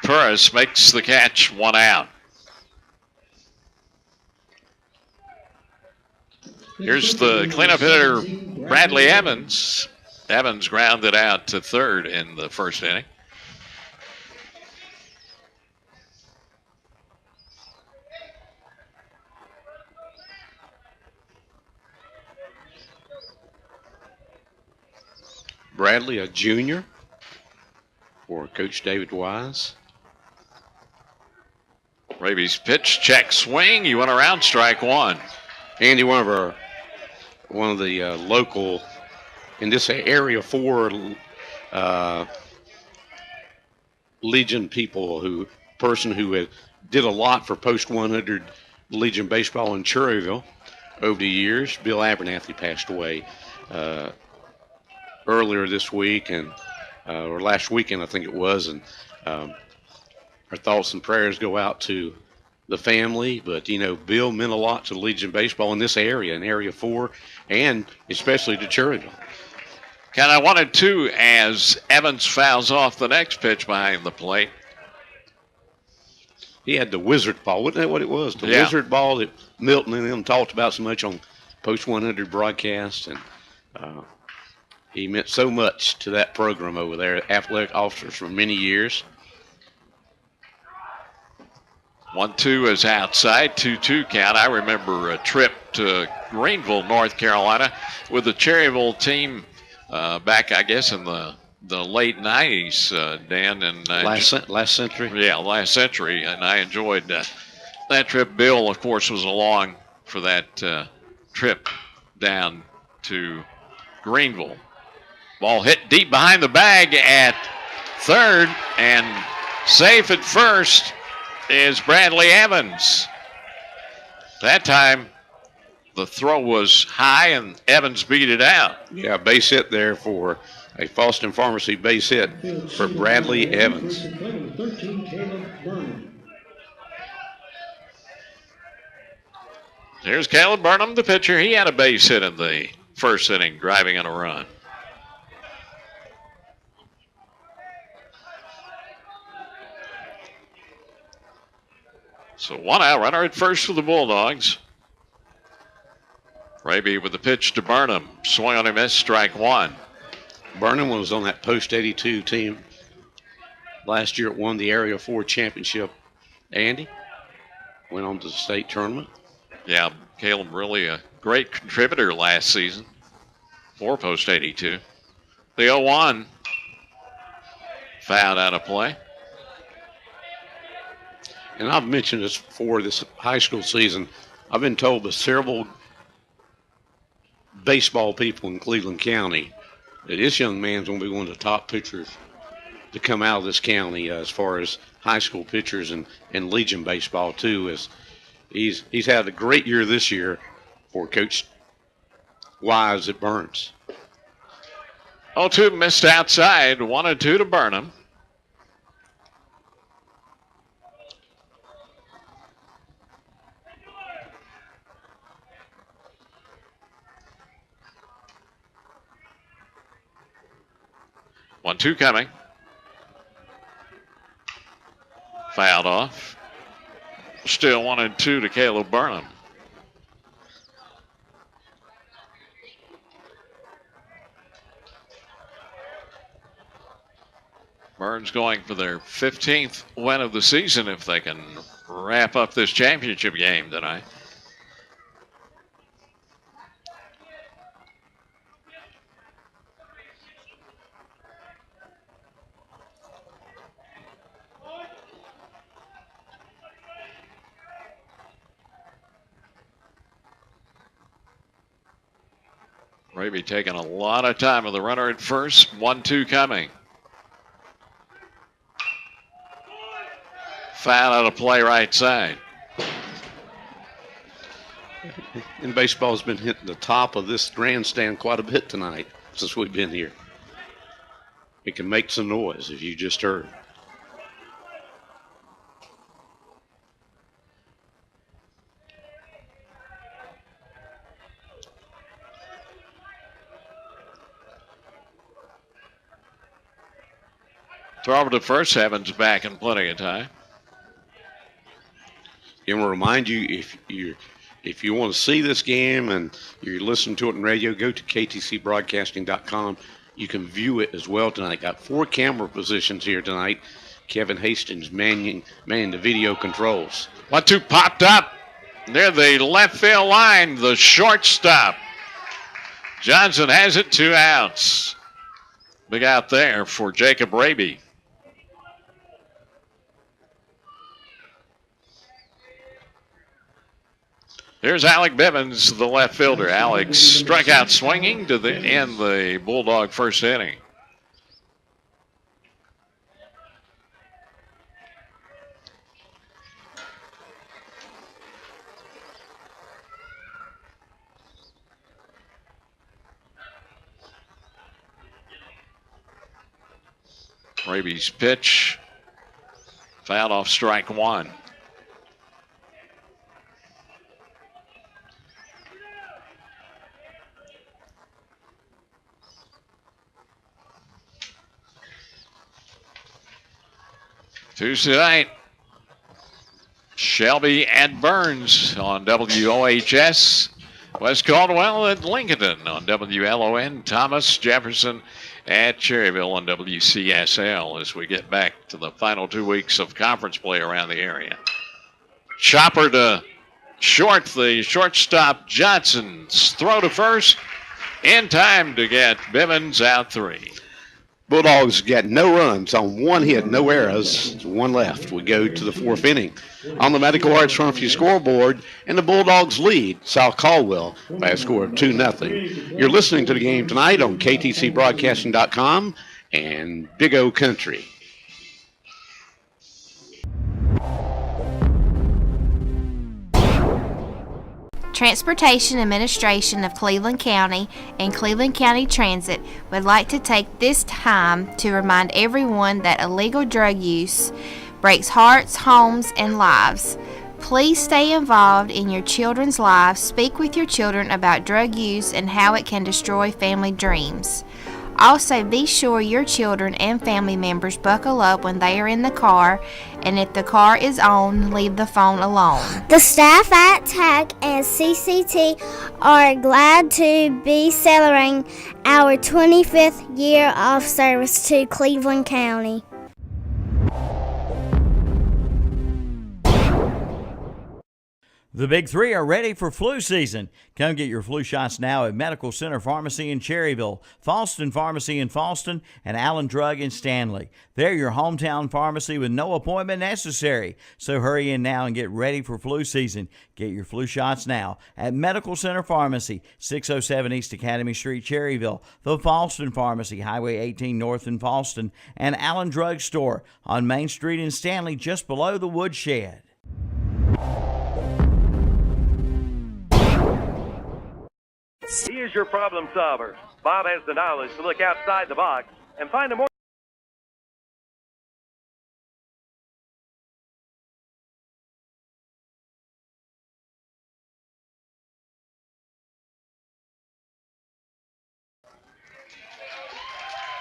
Puris makes the catch, 1 out. Here's the cleanup hitter, Bradley Evans. Evans grounded out to third in the first inning. Bradley, a junior for Coach David Wise. Raby's pitch, check, swing. You went around, strike 1. Andy, one of the local in this area 4 Legion people who did a lot for post 100 Legion baseball in Cherryville over the years. Bill Abernathy passed away earlier this week or last weekend, I think it was, and our thoughts and prayers go out to the family. But Bill meant a lot to Legion baseball in this area, in Area 4, and especially to Cherryville. Kind of 1-2 as Evans fouls off the next pitch behind the plate. He had the wizard ball, wasn't that what it was? The wizard ball that Milton and them talked about so much on post 100 broadcast, and he meant so much to that program over there, athletic officers for many years. 1-2 is outside, 2-2 count. I remember a trip to Greenville, North Carolina, with the Cherryville team back, I guess, in the late 90s, Dan. And last century? Yeah, last century, and I enjoyed that trip. Bill, of course, was along for that trip down to Greenville. Ball hit deep behind the bag at third, and safe at first is Bradley Evans. That time, the throw was high, and Evans beat it out. Yeah, base hit there for a Fallston Pharmacy base hit for Bradley Evans. Here's Caleb Burnham, the pitcher. He had a base hit in the first inning, driving in a run. So 1 out, runner at first for the Bulldogs. Raby with the pitch to Burnham. Swing on a miss, strike 1. Burnham was on that post 82 team last year. It won the Area 4 championship. Andy went on to the state tournament. Yeah, Caleb really a great contributor last season for post 82. The 0-1 fouled out of play. And I've mentioned this before this high school season. I've been told by several baseball people in Cleveland County that this young man's going to be one of the top pitchers to come out of this county as far as high school pitchers and Legion baseball too. As He's had a great year this year for Coach Wise at Burns. 0-2 missed outside, 1-2 to Burnham. One, two coming. Fouled off. Still 1-2 to Caleb Burnham. Burns going for their 15th win of the season if they can wrap up this championship game tonight. Raby taking a lot of time with the runner at first. 1-2 coming. Foul out of play right side. And baseball's been hitting the top of this grandstand quite a bit tonight since we've been here. It can make some noise, as you just heard. Throw over to first. Evans back in plenty of time. And we'll remind you, if you want to see this game and you're listening to it on radio, go to ktcbroadcasting.com. You can view it as well tonight. Got 4 camera positions here tonight. Kevin Hastings manning the video controls. 1-2 popped up near the left field line. The shortstop. Johnson has it, 2 outs. Big out there for Jacob Raby. Here's Alec Bivens, the left fielder. Alex struck out swinging to end the Bulldog first inning. Raby's pitch fouled off strike 1. Tuesday night, Shelby at Burns on WOHS. West Caldwell at Lincoln on WLON. Thomas Jefferson at Cherryville on WCSL as we get back to the final 2 weeks of conference play around the area. Chopper to short, the shortstop Johnson's throw to first in time to get Bivens out 3. Bulldogs got no runs on 1 hit, no errors, 1 left. We go to the 4th inning. On the Medical Arts Pharmacy scoreboard, and the Bulldogs lead South Caldwell by a score of 2-0. You're listening to the game tonight on ktcbroadcasting.com and Big O Country. Transportation Administration of Cleveland County and Cleveland County Transit would like to take this time to remind everyone that illegal drug use breaks hearts, homes, and lives. Please stay involved in your children's lives. Speak with your children about drug use and how it can destroy family dreams. Also, be sure your children and family members buckle up when they are in the car, and if the car is on, leave the phone alone. The staff at TAC and CCT are glad to be celebrating our 25th year of service to Cleveland County. The Big Three are ready for flu season. Come get your flu shots now at Medical Center Pharmacy in Cherryville, Falston Pharmacy in Falston, and Allen Drug in Stanley. They're your hometown pharmacy with no appointment necessary. So hurry in now and get ready for flu season. Get your flu shots now at Medical Center Pharmacy, 607 East Academy Street, Cherryville, the Falston Pharmacy, Highway 18 North in Falston, and Allen Drug Store on Main Street in Stanley, just below the Woodshed. He is your problem solver. Bob has the knowledge to look outside the box and find a more.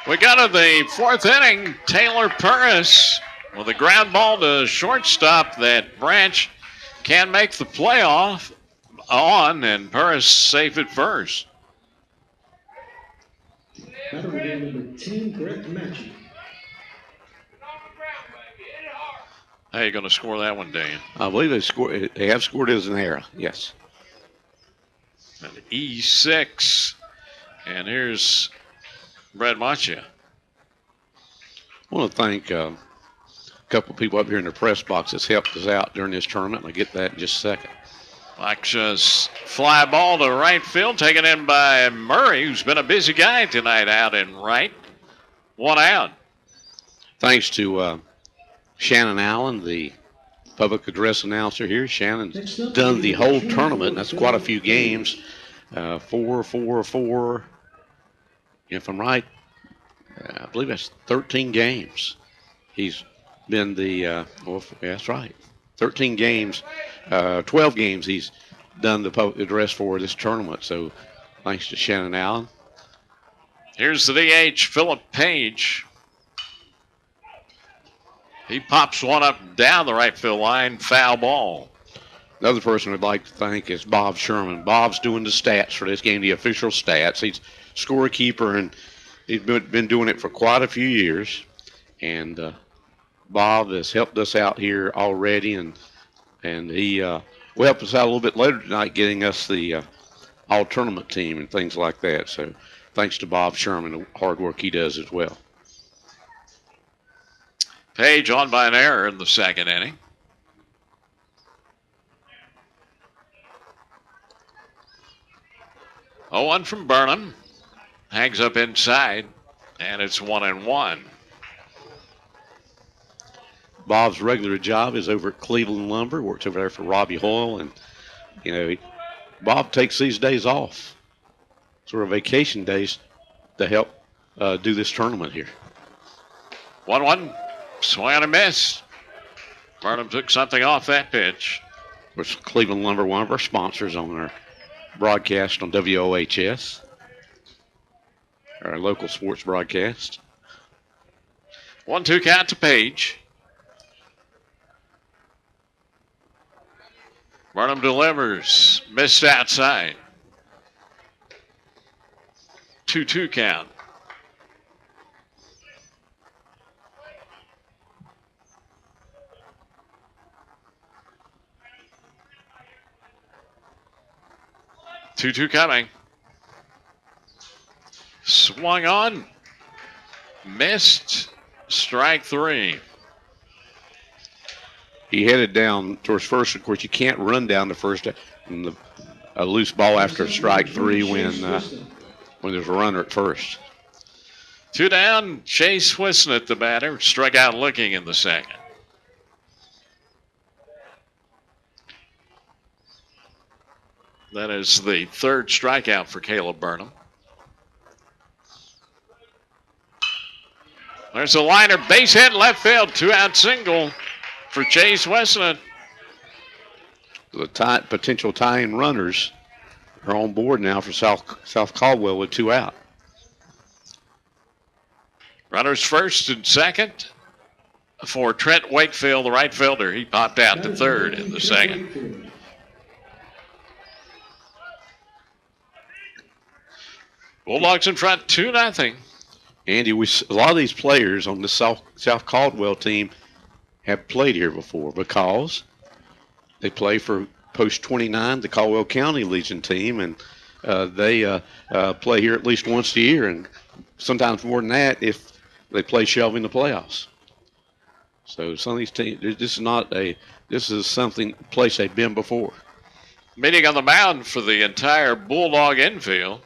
We got to the fourth inning. Taylor Purvis with a ground ball to shortstop. That Branch can make the playoff on, and Purvis safe at first. Batter will be number 10, Brett Matchey. How are you going to score that one, Dan? I believe they have scored as an error, yes. An E6. And here's Brad Machia. I want to thank a couple of people up here in the press box that's helped us out during this tournament. I'll get that in just a second. Lakshya's fly ball to right field, taken in by Murray, who's been a busy guy tonight out in right. One out. Thanks to Shannon Allen, the public address announcer here. Shannon's done the whole tournament. That's quite a few games. 4. If I'm right, I believe that's 13 games. He's been the, that's right, 13 games, 12 games he's done the public address for this tournament. So thanks to Shannon Allen. Here's the DH, Philip Page. He pops one up down the right field line, foul ball. Another person we'd like to thank is Bob Sherman. Bob's doing the stats for this game, the official stats. He's scorekeeper, and he's been doing it for quite a few years. And Bob has helped us out here already, and he will help us out a little bit later tonight, getting us the all-tournament team and things like that. So thanks to Bob Sherman, the hard work he does as well. Page on by an error in the second inning. Oh, one from Burnham. Hangs up inside, and it's 1-1. Bob's regular job is over at Cleveland Lumber. Works over there for Robbie Hoyle, and Bob takes these days off, sort of vacation days, to help do this tournament here. 1-1. Swing and a miss. Burnham took something off that pitch. Of course, Cleveland Lumber, one of our sponsors on our broadcast on WOHS, our local sports broadcast. 1-2 count to Page. Burnham delivers. Missed outside. 2-2 count. Two coming. Swung on. Missed. Strike three. He headed down towards first. Of course, you can't run down to first and a loose ball after strike three when there's a runner at first. Two down. Chase Wisnett, the batter, struck out looking in the second. That is the third strikeout for Caleb Burnham. There's a liner, base hit left field, 2-out single for Chase Wisnett. The potential tying runners are on board now for South Caldwell with 2 out. Runners first and second for Trent Wakefield, the right fielder. He popped out to third in the second. Bulldogs in front 2-0. Andy, a lot of these players on the South Caldwell team have played here before because they play for Post 29, the Caldwell County Legion team, and they play here at least once a year, and sometimes more than that if they play Shelby in the playoffs. So some of these teams, this is something place they've been before. Meeting on the mound for the entire Bulldog infield.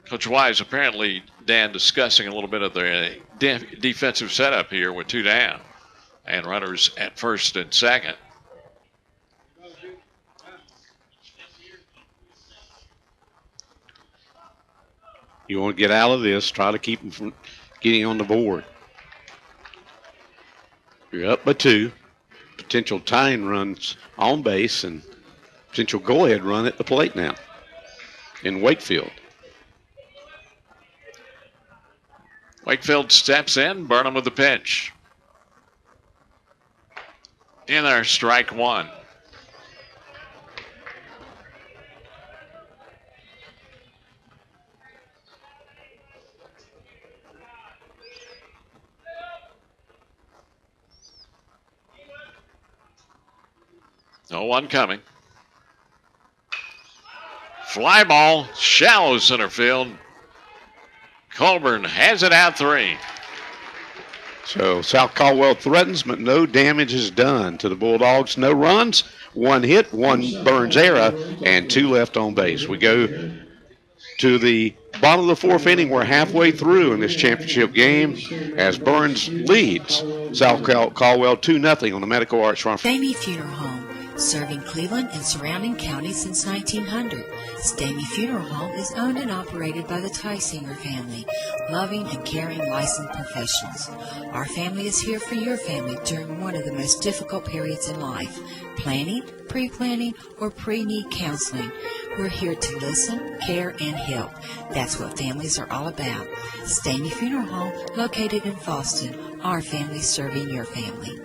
Coach Wise apparently Dan discussing a little bit of the defensive setup here with 2 down and runners at first and second. You want to get out of this, try to keep them from getting on the board. You're up by 2. Potential tying runs on base and potential go-ahead run at the plate now in Wakefield. Wakefield steps in, Burnham with the pitch. In there, strike 1. No one coming. Fly ball, shallow center field. Colburn has it out 3. So South Caldwell threatens, but no damage is done to the Bulldogs. No runs, 1 hit, 1 Burns error, and 2 left on base. We go to the bottom of the 4th inning. We're halfway through in this championship game as Burns leads South Caldwell 2-0 on the Medical Arts Farm. Stamey Funeral Home, serving Cleveland and surrounding counties since 1900. Stamey Funeral Home is owned and operated by the Tysinger family, loving and caring licensed professionals. Our family is here for your family during one of the most difficult periods in life, planning, pre-planning, or pre-need counseling. We're here to listen, care, and help. That's what families are all about. Stamey Funeral Home, located in Fallston. Our family serving your family.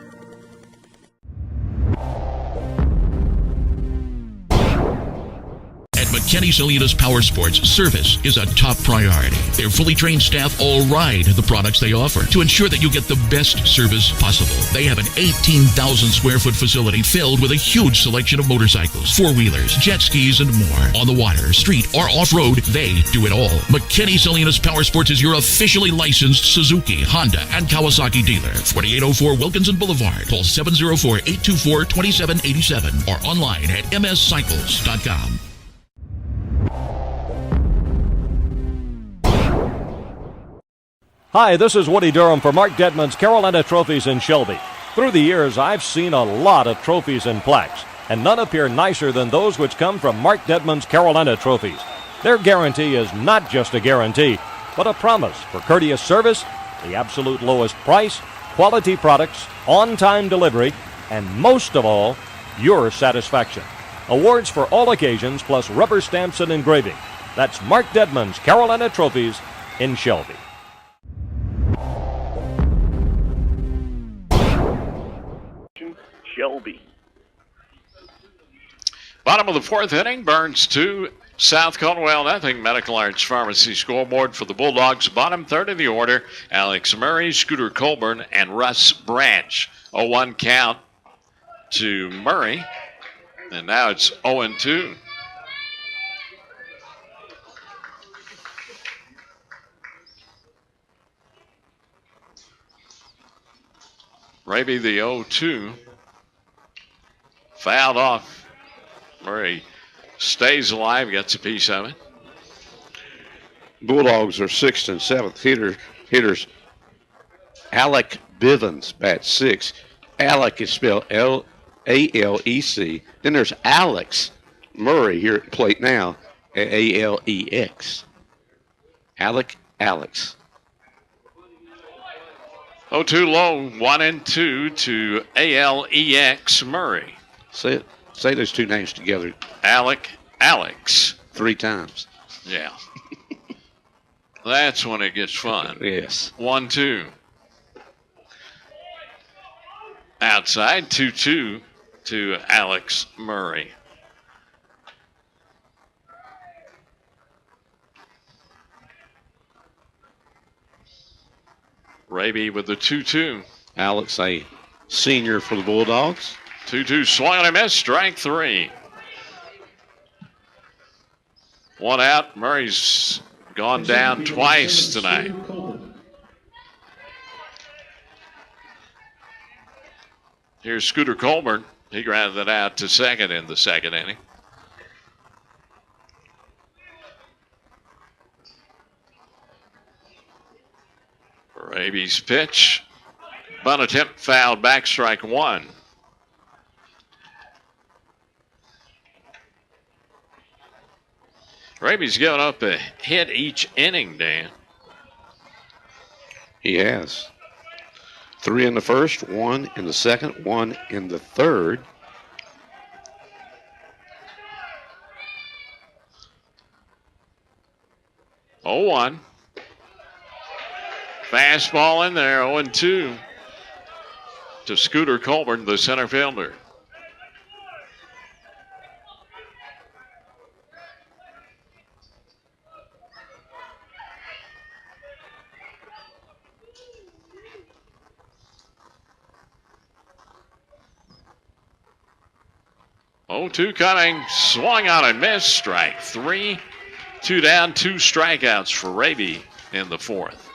McKinney Salinas Power Sports service is a top priority. Their fully trained staff all ride the products they offer to ensure that you get the best service possible. They have an 18,000 square foot facility filled with a huge selection of motorcycles, four-wheelers, jet skis, and more. On the water, street, or off-road, they do it all. McKinney Salinas Power Sports is your officially licensed Suzuki, Honda, and Kawasaki dealer. 4804 Wilkinson Boulevard. Call 704-824-2787 or online at mscycles.com. Hi, this is Woody Durham for Mark Dedman's Carolina Trophies in Shelby. Through the years, I've seen a lot of trophies and plaques, and none appear nicer than those which come from Mark Dedman's Carolina Trophies. Their guarantee is not just a guarantee, but a promise for courteous service, the absolute lowest price, quality products, on-time delivery, and most of all, your satisfaction. Awards for all occasions, plus rubber stamps and engraving. That's Mark Dedman's Carolina Trophies in Shelby. Shelby. Bottom of the 4th inning, Burns 2, South Caldwell nothing. Medical Arts Pharmacy scoreboard for the Bulldogs. Bottom third of the order, Alex Murray, Scooter Colburn, and Russ Branch. 0-1 count to Murray. And now it's 0-2. Raby the 0-2. Fouled off. Murray stays alive, gets a piece of it. Bulldogs are 6th and 7th hitters. Alec Bivens bats 6. Alec is spelled Alec. Then there's Alex Murray here at the plate now, Alex. Alex. 0-2 low, 1-2 to Alex Murray. Say those two names together. Alex. 3 times. Yeah. That's when it gets fun. Yes. 1-2. Outside, 2-2 to Alex Murray. Raby with the 2-2. Alex, a senior for the Bulldogs. 2-2 swung and a miss, strike 3. 1 out. Murray's gone down twice tonight. Here's Scooter Colburn. He grounded it out to second in the 2nd inning. Raby's pitch. Bunt attempt fouled back, strike one. Raby's given up a hit each inning, Dan. He has. 3 in the first, 1 in the second, 1 in the third. Oh, 1. Fastball in there, 0-2 to Scooter Colburn, the center fielder. Oh, 2 coming, swung out and missed, strike 3. 2 down, 2 strikeouts for Raby in the fourth.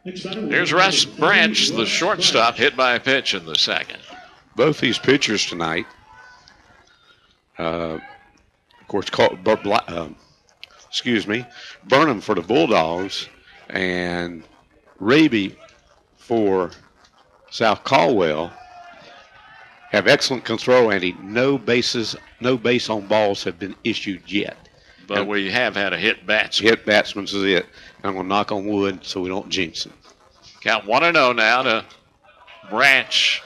Here's Russ Branch, the shortstop, hit by a pitch in the second. Both these pitchers tonight, of course, Burnham for the Bulldogs and Raby for South Caldwell, have excellent control, Andy. No base on balls have been issued yet. But we have had a hit batsman. Hit batsman is it. I'm going to knock on wood so we don't jinx him. Count 1-0 now to Branch.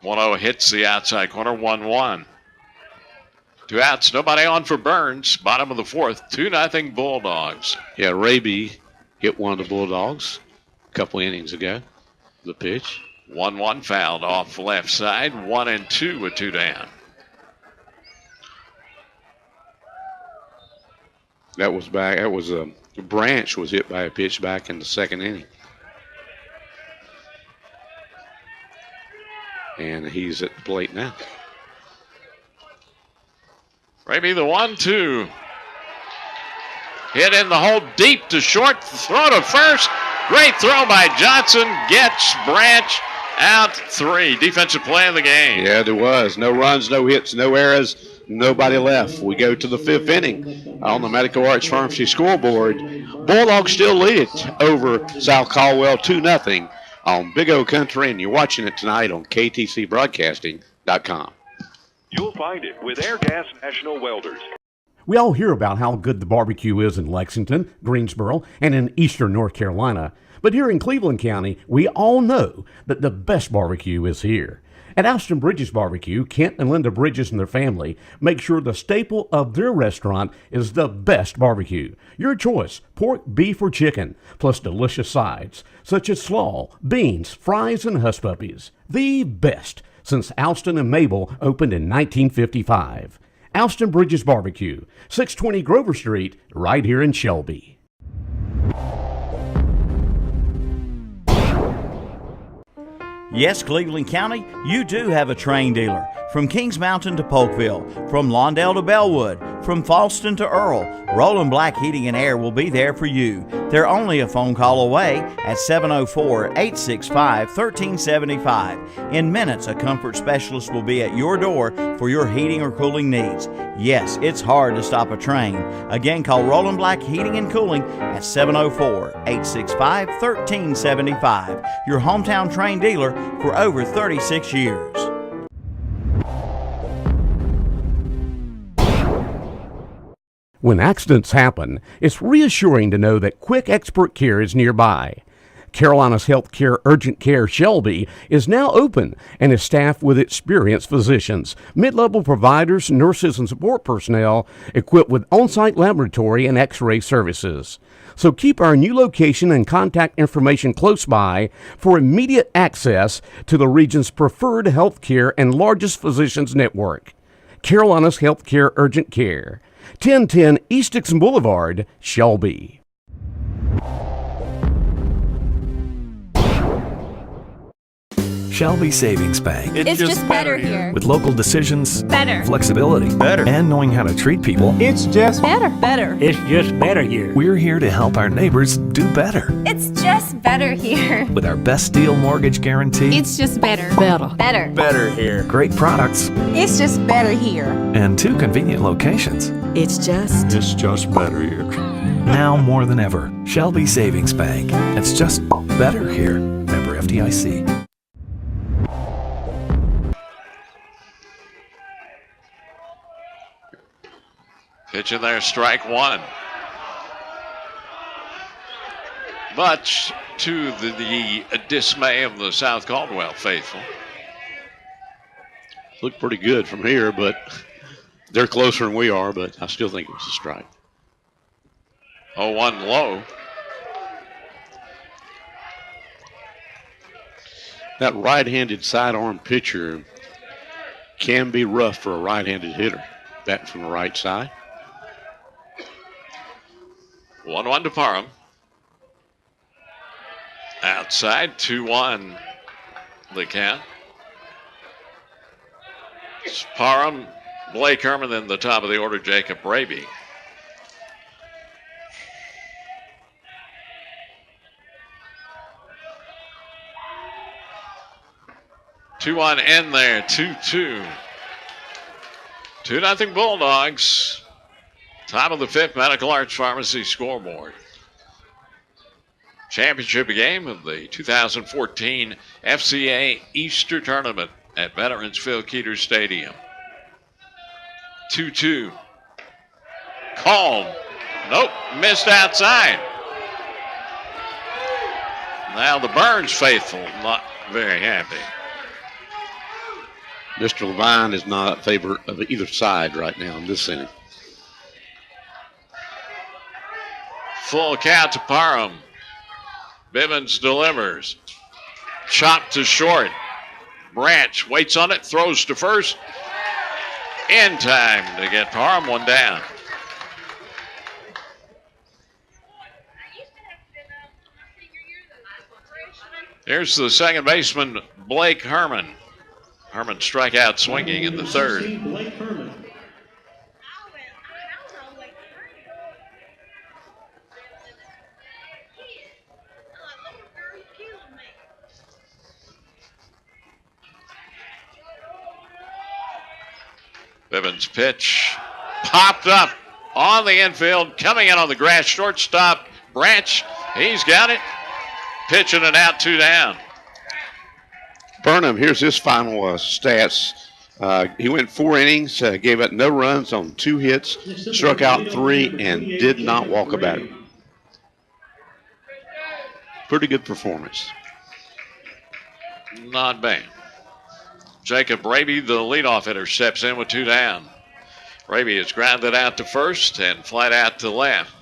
1-0 hits the outside corner, 1-1. 2 outs, nobody on for Burns. Bottom of the fourth, 2-0 Bulldogs. Yeah, Raby hit one of the Bulldogs a couple innings ago. The pitch. 1-1 fouled off left side, 1-2 with 2 down. That was back. That was Branch was hit by a pitch back in the second inning, and he's at the plate now. Raby the 1-2. Hit in the hole deep to short. Throw to first. Great throw by Johnson. Gets Branch out 3. Defensive play of the game. Yeah, there was. No runs, no hits, no errors, nobody left. We go to the 5th inning on the Medical Arts Pharmacy scoreboard. Bulldogs still lead it over South Caldwell 2-0 on Big O Country, and you're watching it tonight on KTCBroadcasting.com. You'll find it with Air Gas National Welders. We all hear about how good the barbecue is in Lexington, Greensboro, and in eastern North Carolina. But here in Cleveland County, we all know that the best barbecue is here. At Alston Bridges Barbecue, Kent and Linda Bridges and their family make sure the staple of their restaurant is the best barbecue. Your choice, pork, beef, or chicken, plus delicious sides, such as slaw, beans, fries, and hush puppies. The best since Alston and Mabel opened in 1955. Alston Bridges Barbecue, 620 Grover Street, right here in Shelby. Yes, Cleveland County, you do have a Train dealer. From Kings Mountain to Polkville, from Lawndale to Bellwood, from Falston to Earl, Roland Black Heating and Air will be there for you. They're only a phone call away at 704-865-1375. In minutes, a comfort specialist will be at your door for your heating or cooling needs. Yes, it's hard to stop a train. Again, call Roland Black Heating and Cooling at 704-865-1375. Your hometown Train dealer for over 36 years. When accidents happen, it's reassuring to know that quick expert care is nearby. Carolina's Healthcare Urgent Care Shelby is now open and is staffed with experienced physicians, mid-level providers, nurses, and support personnel equipped with on-site laboratory and x-ray services. So keep our new location and contact information close by for immediate access to the region's preferred healthcare and largest physicians network. Carolina's Healthcare Urgent Care, 1010 East Dixon Boulevard, Shelby. Shelby Savings Bank. It's just better here. With local decisions, Better. flexibility, Better. and knowing how to treat people. It's just better. Better. It's just better here. We're here to help our neighbors do better. It's just better here. With our best deal mortgage guarantee. It's just better. Better. Better. Better here. Great products. It's just better here. And 2 convenient locations. It's just better here. Now more than ever, Shelby Savings Bank. It's just better here. Member FDIC. Pitch in there, strike one. Much to the dismay of the South Caldwell faithful. Looked pretty good from here, but they're closer than we are, but I still think it was a strike. 0-1 low. That right-handed sidearm pitcher can be rough for a right-handed hitter. Batting from the right side. 1-1 to Parham. Outside, 2-1 the count. It's Parham, Blake Herman, then the top of the order, Jacob Raby. Two on end there, 2-2. 2-0 Bulldogs. Top of the fifth, Medical Arts Pharmacy scoreboard. Championship game of the 2014 FCA Easter Tournament at Veterans Phil Keeter Stadium. 2-2. Called. Nope, missed outside. Now the Burns faithful not very happy. Mr. Levine is not in favor of either side right now in this inning. Full count to Parham. Bivens delivers. Chopped to short. Branch waits on it, throws to first. In time to get Parham one down. Here's the second baseman, Blake Herman. Herman struck out swinging in the third. Blake Herman. Bivens pitch popped up on the infield, coming in on the grass, shortstop Branch. He's got it. Pitching it out, 2 down. Burnham, here's his final stats. He went 4 innings, gave up no runs on 2 hits, struck out 3, and did not walk a batter. Pretty good performance. Not bad. Jacob Raby, the leadoff hitter, steps in with 2 down. Raby is grounded out to first and flat out to left.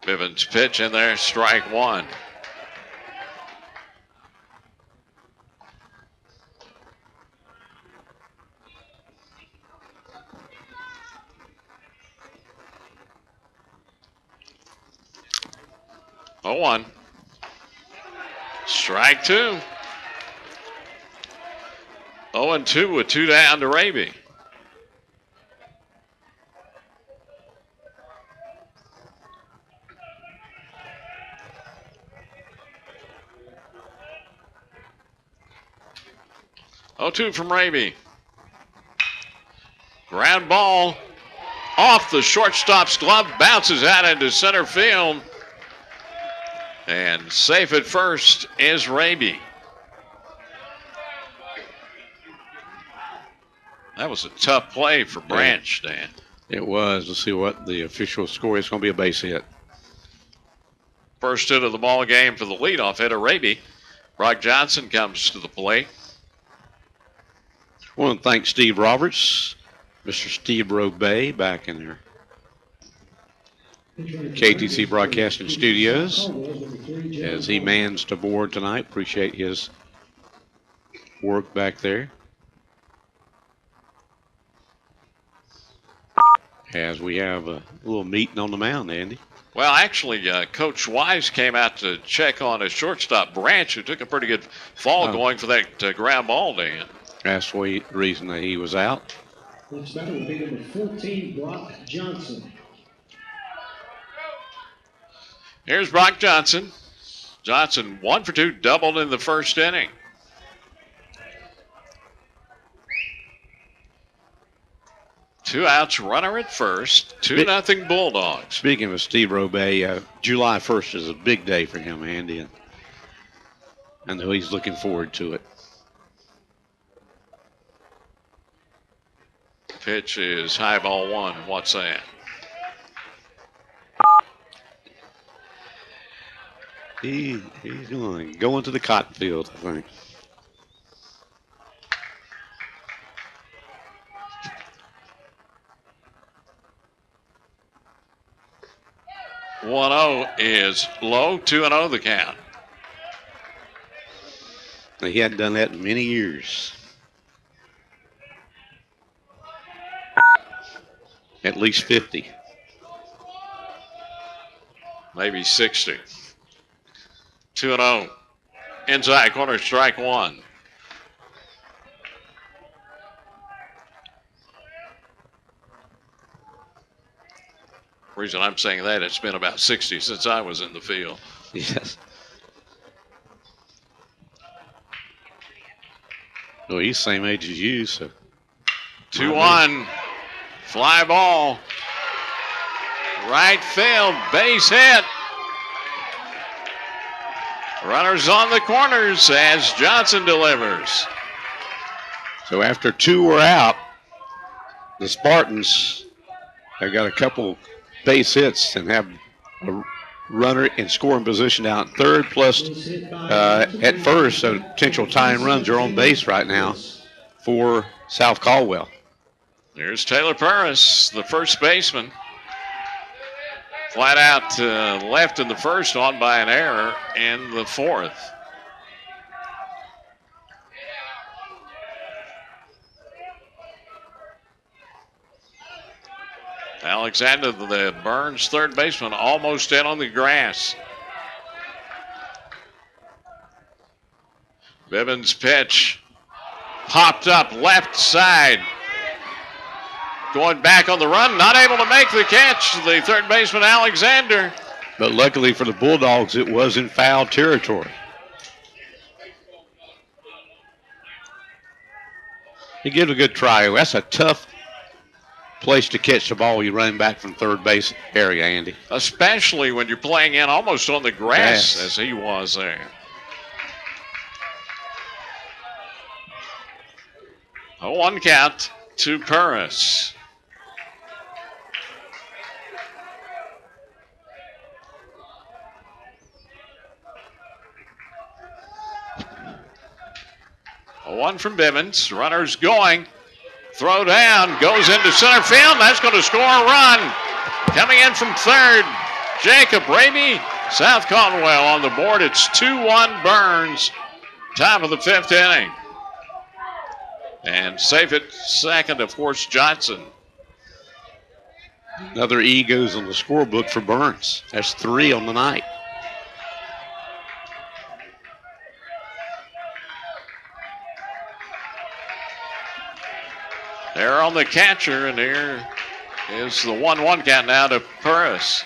Bivens pitch in there, strike one. Oh, 1. Strike 2. 0-2 with 2 down to Raby. Oh, 2 from Raby. Ground ball off the shortstop's glove, bounces out into center field. And safe at first is Raby. That was a tough play for Branch, Dan. It was. Let's see what the official score is. Going to be a base hit. First hit of the ball game for the leadoff hitter, Raby. Brock Johnson comes to the plate. I want to thank Steve Roberts, Mr. Steve Robay back in there. KTC Broadcasting Studios as he mans to board tonight. Appreciate his work back there. As we have a little meeting on the mound, Andy. Well, actually, Coach Wise came out to check on his shortstop, Branch, who took a pretty good fall going for that ground ball, Dan. That's the reason that he was out. Next batter will be number 14, Brock Johnson. Here's Brock Johnson. Johnson 1 for 2, doubled in the first inning. 2 outs, runner at first. 2-0 Bulldogs. Speaking of Steve Robay, July 1st is a big day for him, Andy. And I know he's looking forward to it. Pitch is high ball 1. What's that? He's going to go into the cotton field, I think. One-0 is low. 2-0 the count. He hadn't done that in many years. At least 50. Maybe 60. 2-0. Inside corner, strike 1. Reason I'm saying that, it's been about 60 since I was in the field. Yes. Well, he's the same age as you, so. 2-1. Fly ball. Right field. Base hit. Runners on the corners as Johnson delivers. So after 2 were out, the Spartans have got a couple base hits and have a runner in scoring position out in third, plus at first, so potential tying runs are on base right now for South Caldwell. Here's Taylor Purvis, the first baseman. Flat out left in the first, on by an error in the fourth. Alexander, the Burns third baseman, almost in on the grass. Bivens' pitch popped up left side. Going back on the run, not able to make the catch, the third baseman, Alexander. But luckily for the Bulldogs, it was in foul territory. He gives a good try. That's a tough place to catch the ball. You run back from third base area, Andy. Especially when you're playing in almost on the grass, as he was there. A 1 count to Purvis. A 1 from Bivens. Runners going. Throw down. Goes into center field. That's going to score a run. Coming in from third, Jacob Raby. South Caldwell on the board. It's 2-1 Burns. Top of the 5th inning. And safe at second, of course, Johnson. Another E goes on the scorebook for Burns. That's 3 on the night. They're on the catcher, and here is the 1-1 count now to Purvis.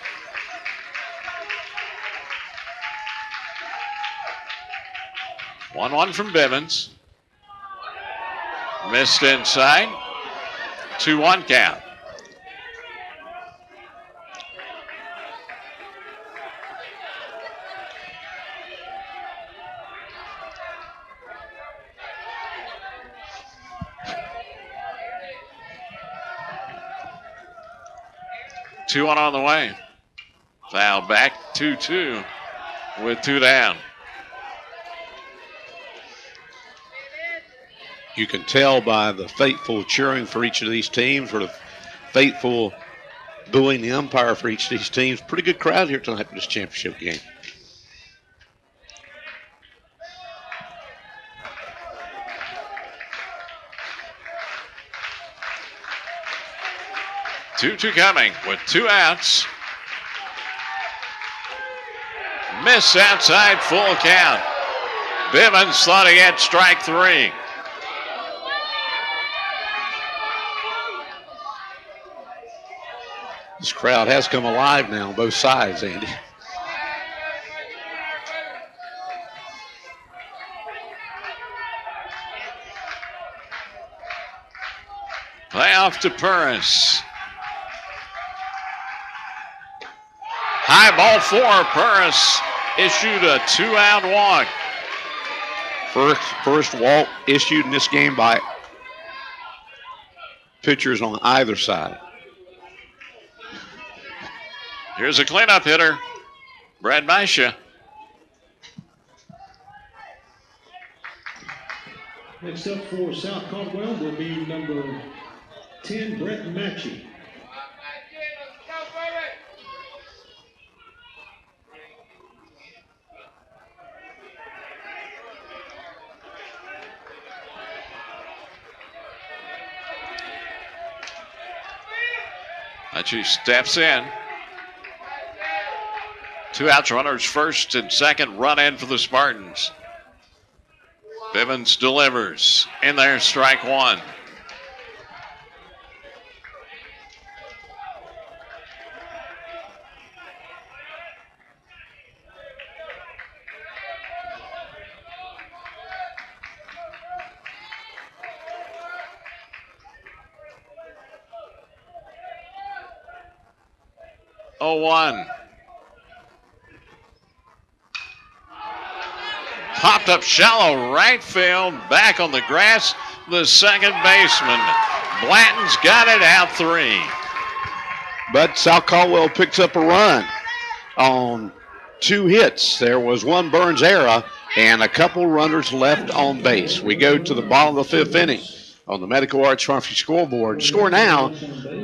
One from Bivens. Missed inside. 2-1 count. Two on the way. Foul back, 2-2 with 2 down. You can tell by the faithful cheering for each of these teams, or the faithful booing the umpire for each of these teams. Pretty good crowd here tonight for this championship game. Two coming with 2 outs. Miss outside, full count. Bivens thought he had strike 3. This crowd has come alive now on both sides, Andy. Playoff off to Purvis. High ball for Purvis. Issued a 2-out walk. First walk issued in this game by pitchers on either side. Here's a cleanup hitter, Brad Baisha. Next up for South Caldwell will be number 10, Brett Matchey. Matchey steps in. 2 outs, runners first and second, run in for the Spartans. Bivens delivers. In there, strike one. Oh, 1. Popped up shallow right field, back on the grass, the second baseman. Blanton's got it, out 3. But South Caldwell picks up a run on 2 hits. There was one Burns error and a couple runners left on base. We go to the bottom of the 5th inning on the Medical Arts Pharmacy scoreboard. Score now,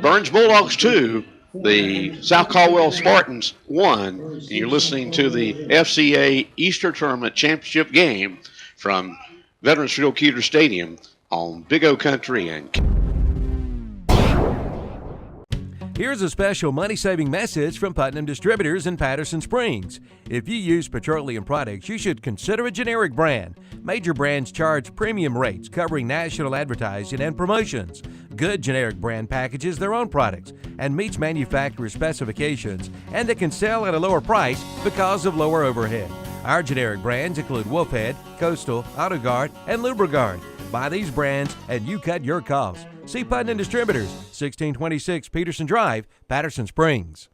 Burns Bulldogs 2, the South Caldwell Spartans 1. And you're listening to the FCA Easter Tournament Championship game from Veterans Field Keeter Stadium on Big O Country. And Here's a special money-saving message from Putnam Distributors in Patterson Springs. If you use petroleum products, you should consider a generic brand. Major brands charge premium rates covering national advertising and promotions. Good generic brand packages their own products and meets manufacturer specifications, and they can sell at a lower price because of lower overhead. Our generic brands include Wolfhead, Coastal, AutoGuard, and Lubriguard. Buy these brands and you cut your costs. See Putnam Distributors, 1626 Peterson Drive, Patterson Springs.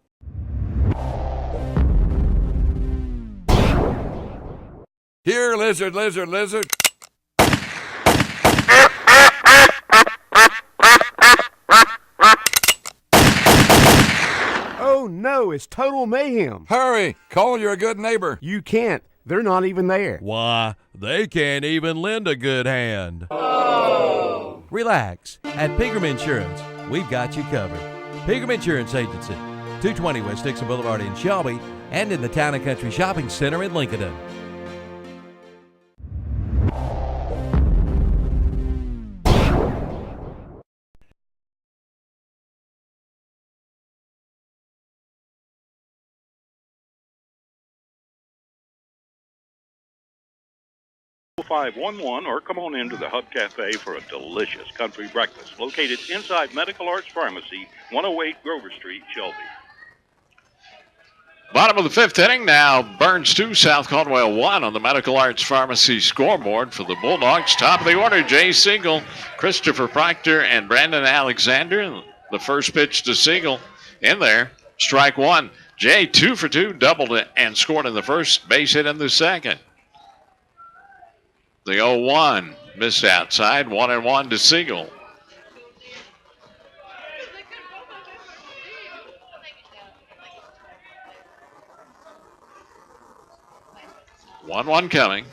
Here, lizard, lizard, lizard. Oh no, it's total mayhem. Hurry, call your good neighbor. You can't. They're not even there. Why, they can't even lend a good hand. Oh. Relax. At Pegram Insurance, we've got you covered. Pegram Insurance Agency, 220 West Dixon Boulevard in Shelby, and in the Town and Country Shopping Center in Lincoln. or come on into the Hub Cafe for a delicious country breakfast located inside Medical Arts Pharmacy, 108 Grover Street, Shelby. Bottom of the 5th inning now. Burns 2, South Caldwell 1 on the Medical Arts Pharmacy scoreboard for the Bulldogs. Top of the order, Jay Siegel, Christopher Proctor, and Brandon Alexander. The first pitch to Siegel in there. Strike 1. Jay 2 for 2, doubled it and scored in the first, base hit in the second. The 0-1 missed outside, 1-1 to Siegel. One coming.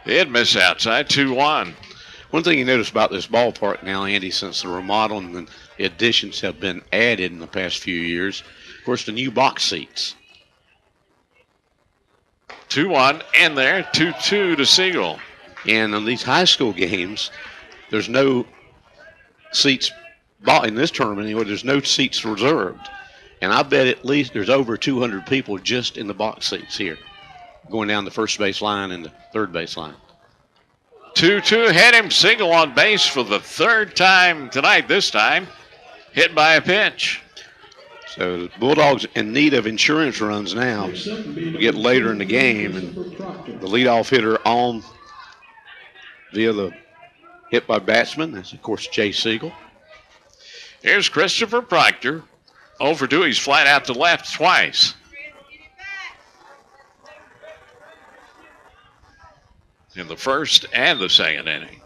It missed outside, 2-1. One thing you notice about this ballpark now, Andy, since the remodeling and additions have been added in the past few years, of course, the new box seats. 2-1 in there, 2-2 to Siegel. And on these high school games, there's no seats bought in this tournament anyway. There's no seats reserved. And I bet at least there's over 200 people just in the box seats here, going down the first base line and the third base line. 2-2, hit him. Siegel on base for the 3rd time tonight, this time hit by a pitch. So the Bulldogs in need of insurance runs now. We get later in the game, and the leadoff hitter on via the hit by batsman. That's, of course, Jay Siegel. Here's Christopher Proctor. 0 for 2. He's flat out to left twice. In the first and the second inning.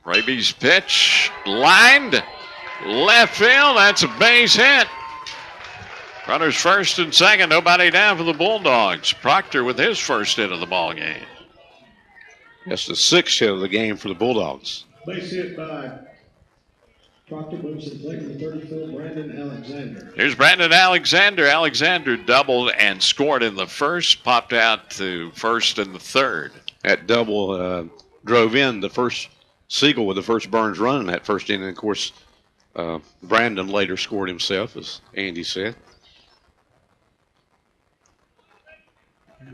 Raby's pitch lined left field. That's a base hit. Runners first and second. Nobody down for the Bulldogs. Proctor with his first hit of the ball game. That's the 6th hit of the game for the Bulldogs. Base hit by Proctor moves in play with 34, Brandon Alexander. Here's Brandon Alexander. Alexander doubled and scored in the first, popped out to first in the third. That double drove in the first Siegel with the first Burns run in that first inning. Of course, Brandon later scored himself, as Andy said.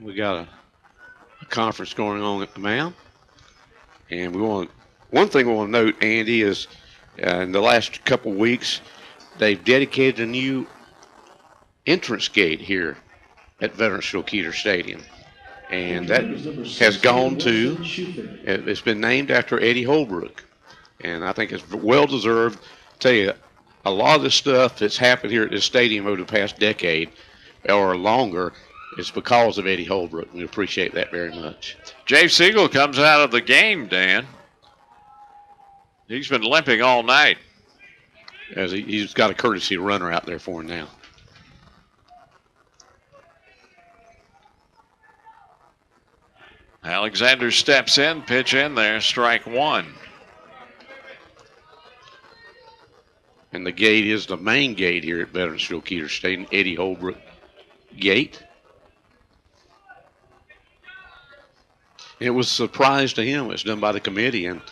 We got a conference going on at the mound. And one thing we want to note, Andy, is in the last couple weeks, they've dedicated a new entrance gate here at Veterans Shulketer Stadium. And that has gone to, it's been named after Eddie Holbrook. And I think it's well deserved. I'll tell you, a lot of the stuff that's happened here at this stadium over the past decade or longer is because of Eddie Holbrook. We appreciate that very much. Jay Siegel comes out of the game, Dan. He's been limping all night. As he's got a courtesy runner out there for him now. Alexander steps in, pitch in there, strike one. And the gate is the main gate here at Veterans Shulketer Stadium, Eddie Holbrook Gate. It was a surprise to him. It's done by the committee, and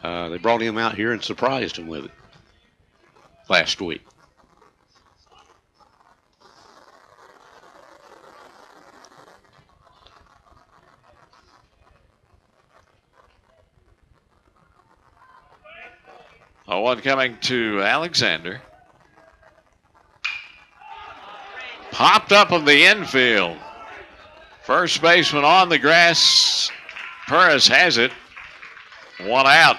they brought him out here and surprised him with it last week. One coming to Alexander. Popped up in the infield. First baseman on the grass. Perez has it. One out.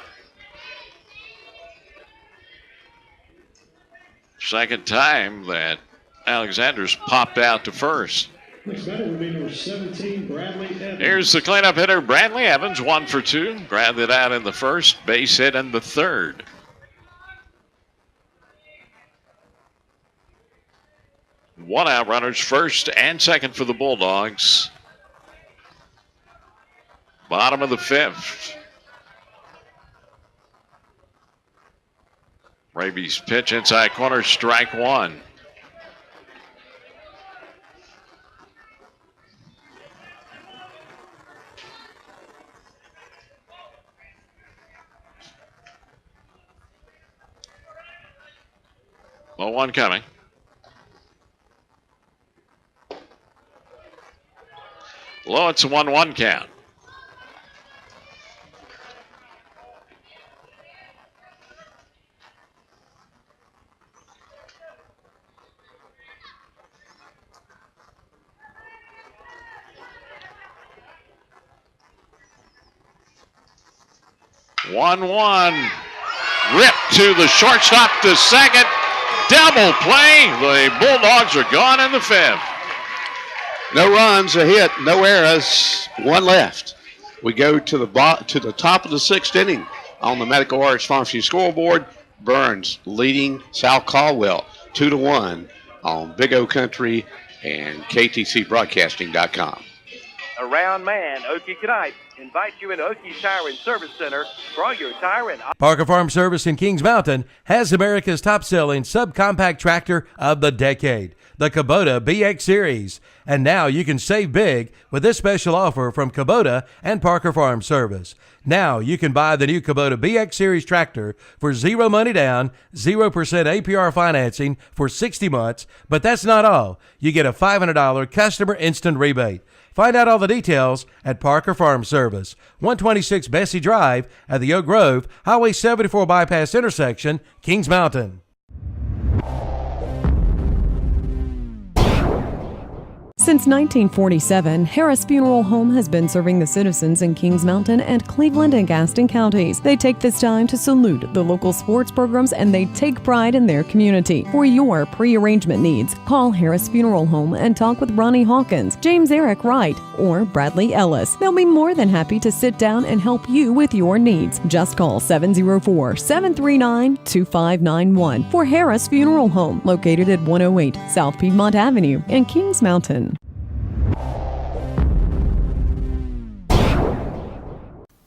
Second time that Alexander's popped out to first. Next batter would be number 17, Bradley Evans. Here's the cleanup hitter, Bradley Evans, 1 for 2. Grounded out in the first, base hit in the third. One out, runners first and second for the Bulldogs. Bottom of the fifth. Raby's pitch inside corner, strike one. Well, one coming. Low, it's a 1-1 count. Rip to the shortstop to second. Double play. The Bulldogs are gone in the fifth. No runs, a hit, no errors, one left. We go to the top of the sixth inning on the Medical Arts Pharmacy scoreboard. Burns leading South Caldwell 2-1 on Big O Country and KTCBroadcasting.com. Around man, Okie Knight invites you into Okie's Tire and Service Center for all your tire and... Parker Farm Service in Kings Mountain has America's top-selling subcompact tractor of the decade, the Kubota BX Series. And now you can save big with this special offer from Kubota and Parker Farm Service. Now you can buy the new Kubota BX Series tractor for zero money down, 0% APR financing for 60 months. But that's not all. You get a $500 customer instant rebate. Find out all the details at Parker Farm Service, 126 Bessie Drive at the Oak Grove, Highway 74 Bypass intersection, Kings Mountain. Since 1947, Harris Funeral Home has been serving the citizens in Kings Mountain and Cleveland and Gaston counties. They take this time to salute the local sports programs and they take pride in their community. For your pre-arrangement needs, call Harris Funeral Home and talk with Ronnie Hawkins, James Eric Wright, or Bradley Ellis. They'll be more than happy to sit down and help you with your needs. Just call 704-739-2591 for Harris Funeral Home, located at 108 South Piedmont Avenue in Kings Mountain.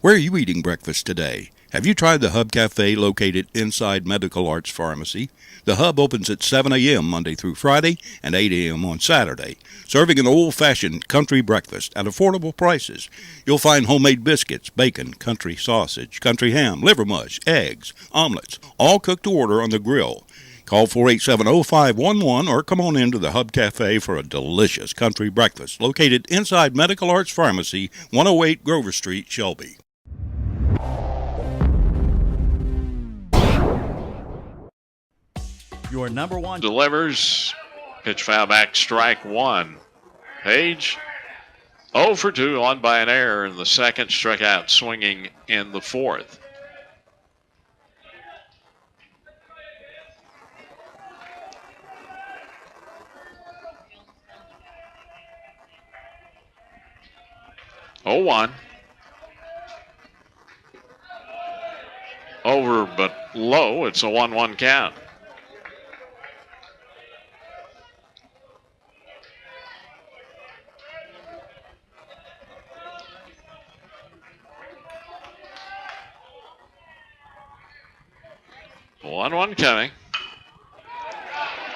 Where are you eating breakfast today? Have you tried the Hub Cafe located inside Medical Arts Pharmacy? The Hub opens at 7 a.m. Monday through Friday and 8 a.m. on Saturday, serving an old-fashioned country breakfast at affordable prices. You'll find homemade biscuits, bacon, country sausage, country ham, liver mush, eggs, omelets, all cooked to order on the grill. Call 487-0511 or come on into the Hub Cafe for a delicious country breakfast located inside Medical Arts Pharmacy, 108 Grover Street, Shelby. Your number one delivers. Pitch foul back, strike one. Page 0 for 2 on by an error in the second, struck out swinging in the fourth. Oh, 1. Over but low. It's a 1-1 count. One coming.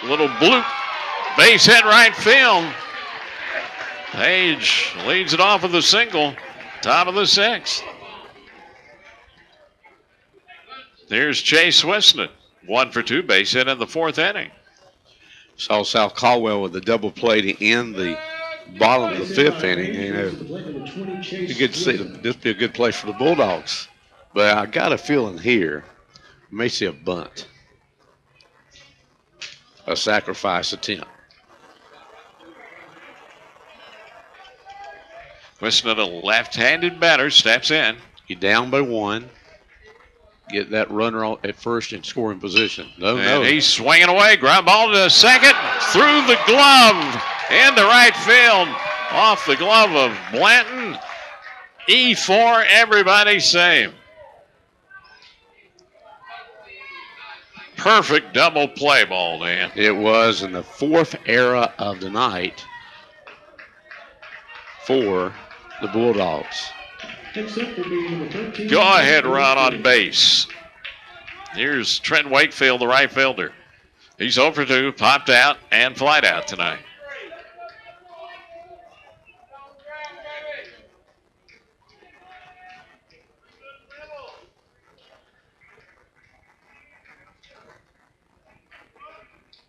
Little bloop. Base hit right field. Page leads it off with a single. Top of the sixth. There's Chase Wisnett. 1 for 2, base hit in the fourth inning. Saw South Caldwell with a double play to end the bottom of the fifth inning. You know, you get to see this be a good place for the Bulldogs. But I got a feeling here, we may see a bunt, a sacrifice attempt. Wisnett, a left-handed batter, steps in. You down by 1. Get that runner at first in scoring position. No. He's swinging away. Ground ball to second. Through the glove. Into right field. Off the glove of Blanton. E4, everybody same. Perfect double play ball, Dan. It was in the fourth error of the night for the Bulldogs. Go ahead run on base. Here's Trent Wakefield, the right fielder. He's 0 for 2, popped out and flied out tonight.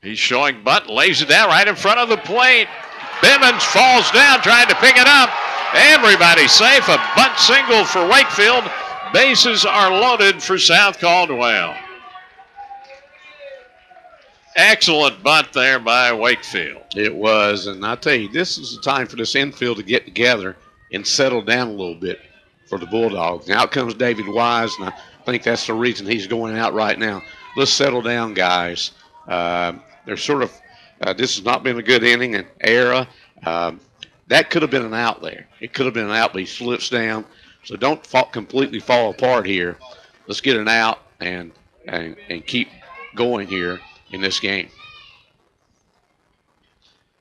He's showing bunt, lays it down right in front of the plate. Bimmons falls down trying to pick it up. Everybody safe. A bunt single for Wakefield. Bases are loaded for South Caldwell. Excellent bunt there by Wakefield. It was, and I tell you, this is the time for this infield to get together and settle down a little bit for the Bulldogs. Now out comes David Wise, and I think that's the reason he's going out right now. Let's settle down, guys. They're sort of, this has not been a good inning and era. That could have been an out there. It could have been an out, but he slips down. So don't completely fall apart here. Let's get an out and keep going here in this game.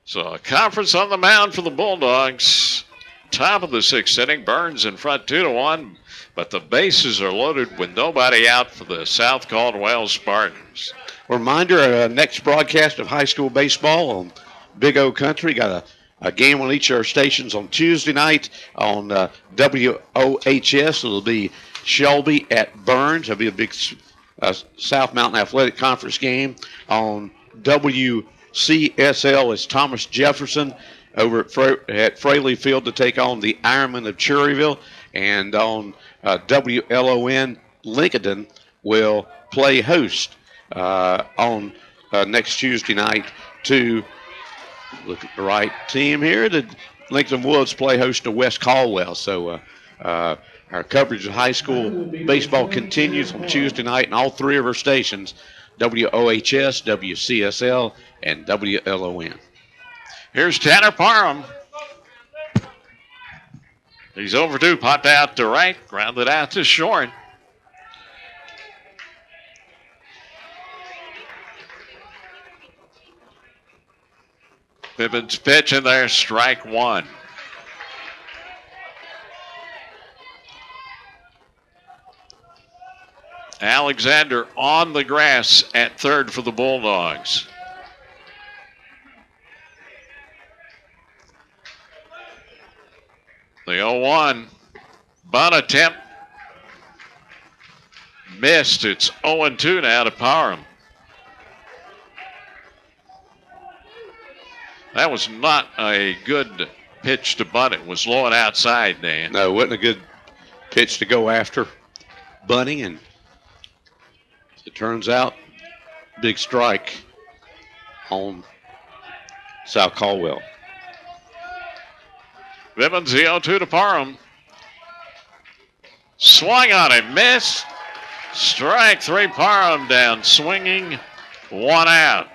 So a conference on the mound for the Bulldogs. Top of the sixth inning. Burns in front 2-1, but the bases are loaded with nobody out for the South Caldwell Spartans. Reminder, next broadcast of high school baseball on Big O Country. Got a game on each of our stations on Tuesday night on WOHS. It'll be Shelby at Burns. It'll be a big South Mountain Athletic Conference game. On WCSL, it's Thomas Jefferson over at Fraley Field to take on the Ironman of Cherryville. And on WLON, Lincoln will play host on next Tuesday night to Look at the right team here. The Lincoln Woods play host to West Caldwell. So our coverage of high school baseball continues on Tuesday night in all three of our stations, WOHS, WCSL, and WLON. Here's Tanner Parham. He's overdue, popped out to right, grounded out to short. Bibbins pitch in there, strike one. Alexander on the grass at third for the Bulldogs. The 0-1 bunt attempt missed. It's 0-2 now to Parham. That was not a good pitch to bunt. It was low and outside, Dan. No, it wasn't a good pitch to go after bunting, and it turns out big strike on South Caldwell. Bibbins, the 0-2 to Parham. Swung on it, missed. Strike three, Parham down, swinging, one out.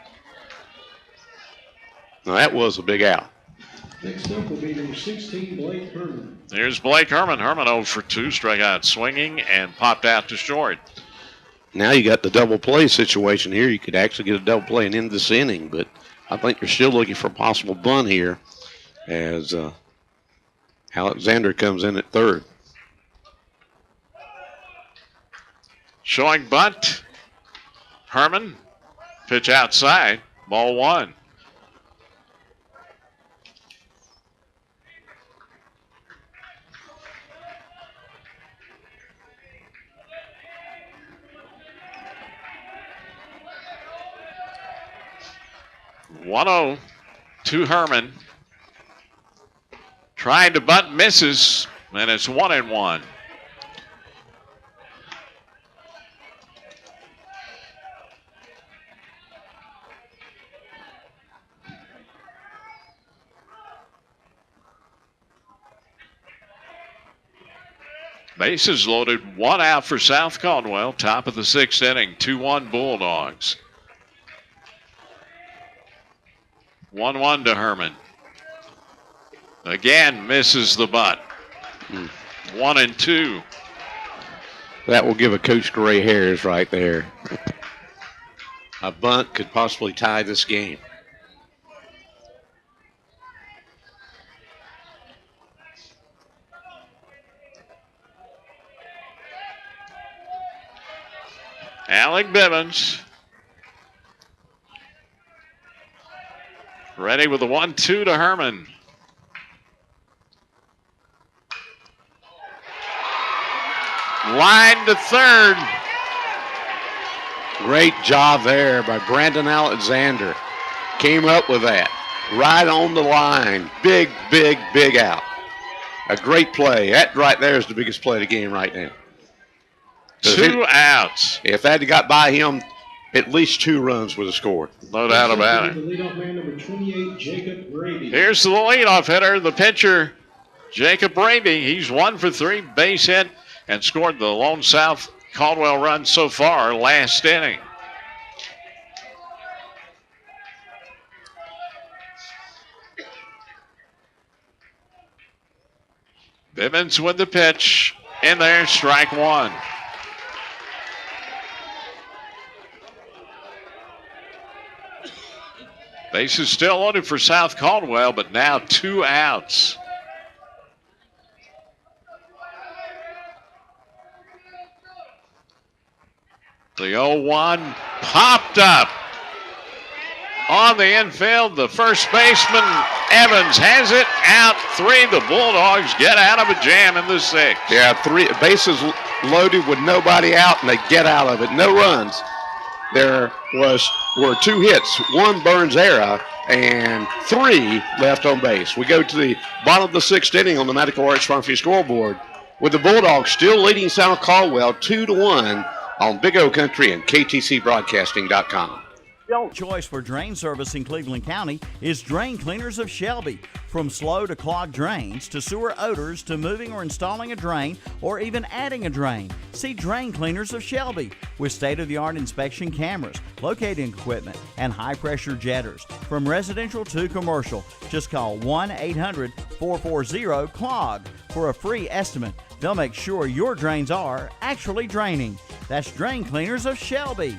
Now that was a big out. Next up will be number 16, Blake Herman. Here's Blake Herman. Herman 0 for 2, struck out swinging and popped out to short. Now you got the double play situation here. You could actually get a double play and end this inning, but I think you're still looking for a possible bunt here as Alexander comes in at third. Showing bunt. Herman. Pitch outside. Ball one. One-0 to Herman. Trying to bunt, misses, and it's 1-1. Bases loaded, one out for South Caldwell. Top of the sixth inning, 2-1 Bulldogs. 1-1 to Herman. Again, misses the butt. 1-2. That will give a coach gray hairs right there. A bunt could possibly tie this game. Alec Bibbins. Ready with the 1-2 to Herman. Line to third. Great job there by Brandon Alexander. Came up with that. Right on the line. Big, big, big out. A great play. That right there is the biggest play of the game right now. 2 outs. If that had got by him, at least 2 runs would have scored. No doubt about it. The leadoff man, number 28, Jacob Brady. Here's the leadoff hitter, the pitcher, Jacob Brady. He's 1 for 3, base hit, and scored the lone South Caldwell run so far last inning. Bibbins with the pitch. In there, strike one. Bases still loaded for South Caldwell, but now 2 outs. The 0-1 popped up on the infield. The first baseman, Evans, has it. Out 3. The Bulldogs get out of a jam in the 6th. Yeah, 3 bases loaded with nobody out, and they get out of it. No runs. There were 2 hits, 1 Burns era, and 3 left on base. We go to the bottom of the 6th inning on the Medical Arts Pharmacy scoreboard with the Bulldogs still leading South Caldwell 2-1 on Big O Country and KTCBroadcasting.com. Shelby. Choice for drain service in Cleveland County is Drain Cleaners of Shelby. From slow to clogged drains to sewer odors to moving or installing a drain or even adding a drain, see Drain Cleaners of Shelby with state-of-the-art inspection cameras, locating equipment, and high-pressure jetters. From residential to commercial, just call 1-800-440-CLOG for a free estimate. They'll make sure your drains are actually draining. That's Drain Cleaners of Shelby.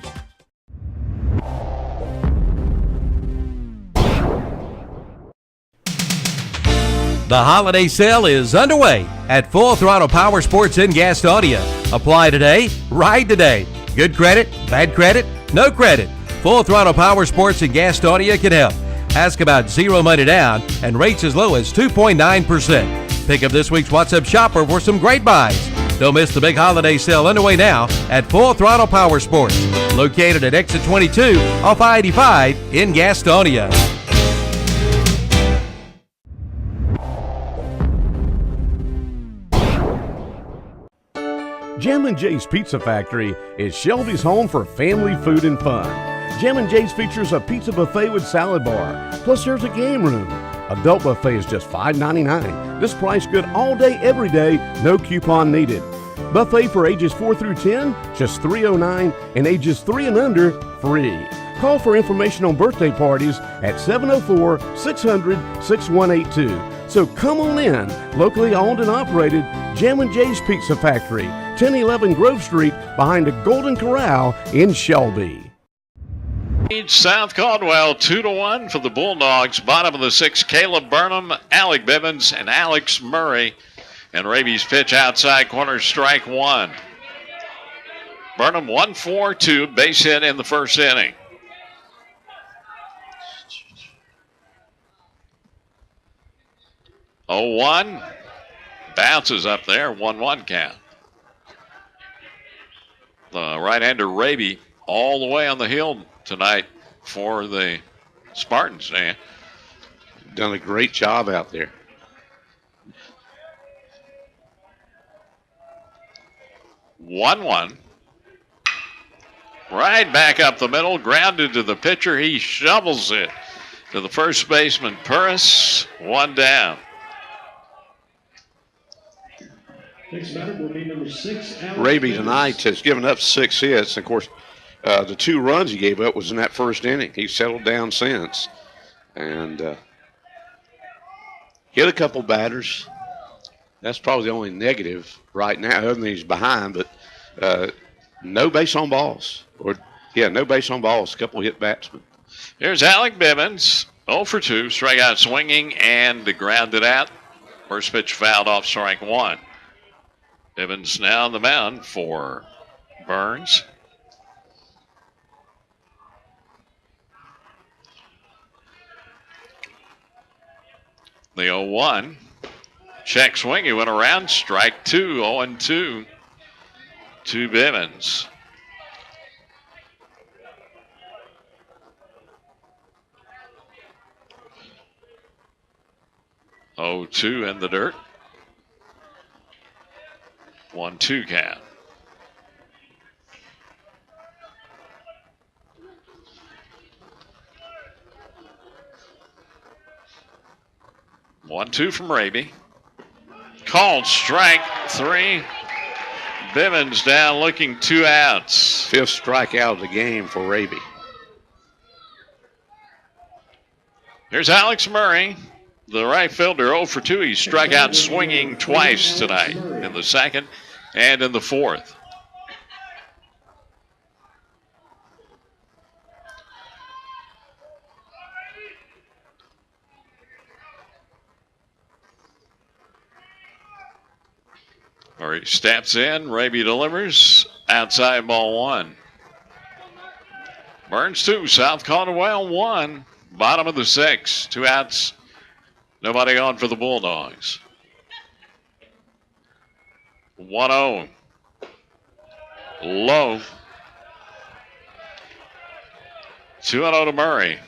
The holiday sale is underway at Full Throttle Power Sports in Gastonia. Apply today, ride today. Good credit, bad credit, no credit. Full Throttle Power Sports in Gastonia can help. Ask about zero money down and rates as low as 2.9%. Pick up this week's What's Up Shopper for some great buys. Don't miss the big holiday sale underway now at Full Throttle Power Sports, located at exit 22 off I-85 in Gastonia. Jam and Jay's Pizza Factory is Shelby's home for family food and fun. Jam and Jay's features a pizza buffet with salad bar, plus there's a game room. Adult buffet is just $5.99. This price good all day, every day, no coupon needed. Buffet for ages 4 through 10, just $3.09, and ages 3 and under, free. Call for information on birthday parties at 704-600-6182. So come on in, locally owned and operated, Jam and Jay's Pizza Factory, 1011 Grove Street, behind the Golden Corral in Shelby. South Caldwell 2-1 for the Bulldogs. Bottom of the 6th, Caleb Burnham, Alec Bivens, and Alex Murray. And Raby's pitch outside corner, strike one. Burnham 1-4-2, base hit in the first inning. Oh, 1 bounces up there, 1-1 count. The right-hander Raby all the way on the hill tonight for the Spartans. Done a great job out there. One. Right back up the middle, grounded to the pitcher. He shovels it to the first baseman, Purvis. One down. Next batter will be number 6, Alex Raby Bivens. tonight has given up 6 hits. Of course, the 2 runs he gave up was in that first inning. He's settled down since. And hit a couple batters. That's probably the only negative right now, other than he's behind, but no base on balls. No base on balls, a couple hit batsmen. Here's Alec Bivens, 0 for 2, strikeout swinging and grounded out. First pitch fouled off, strike one. Bivens now on the mound for Burns. The 0-1. Check swing. He went around. Strike two. 0-2 to Bivens. Oh, 2 in the dirt. 1-2 count. One, 2 from Raby. Called strike 3. Bivens down, looking 2 outs. 5th strikeout of the game for Raby. Here's Alex Murray, the right fielder, 0 for 2. He struck out swinging twice tonight, in the second and in the fourth. Murray steps in, Raby delivers, outside ball 1. Burns 2, South Caldwell 1, bottom of the 6th, 2 outs, nobody on for the Bulldogs. 1-0, low, 2-0 to Murray.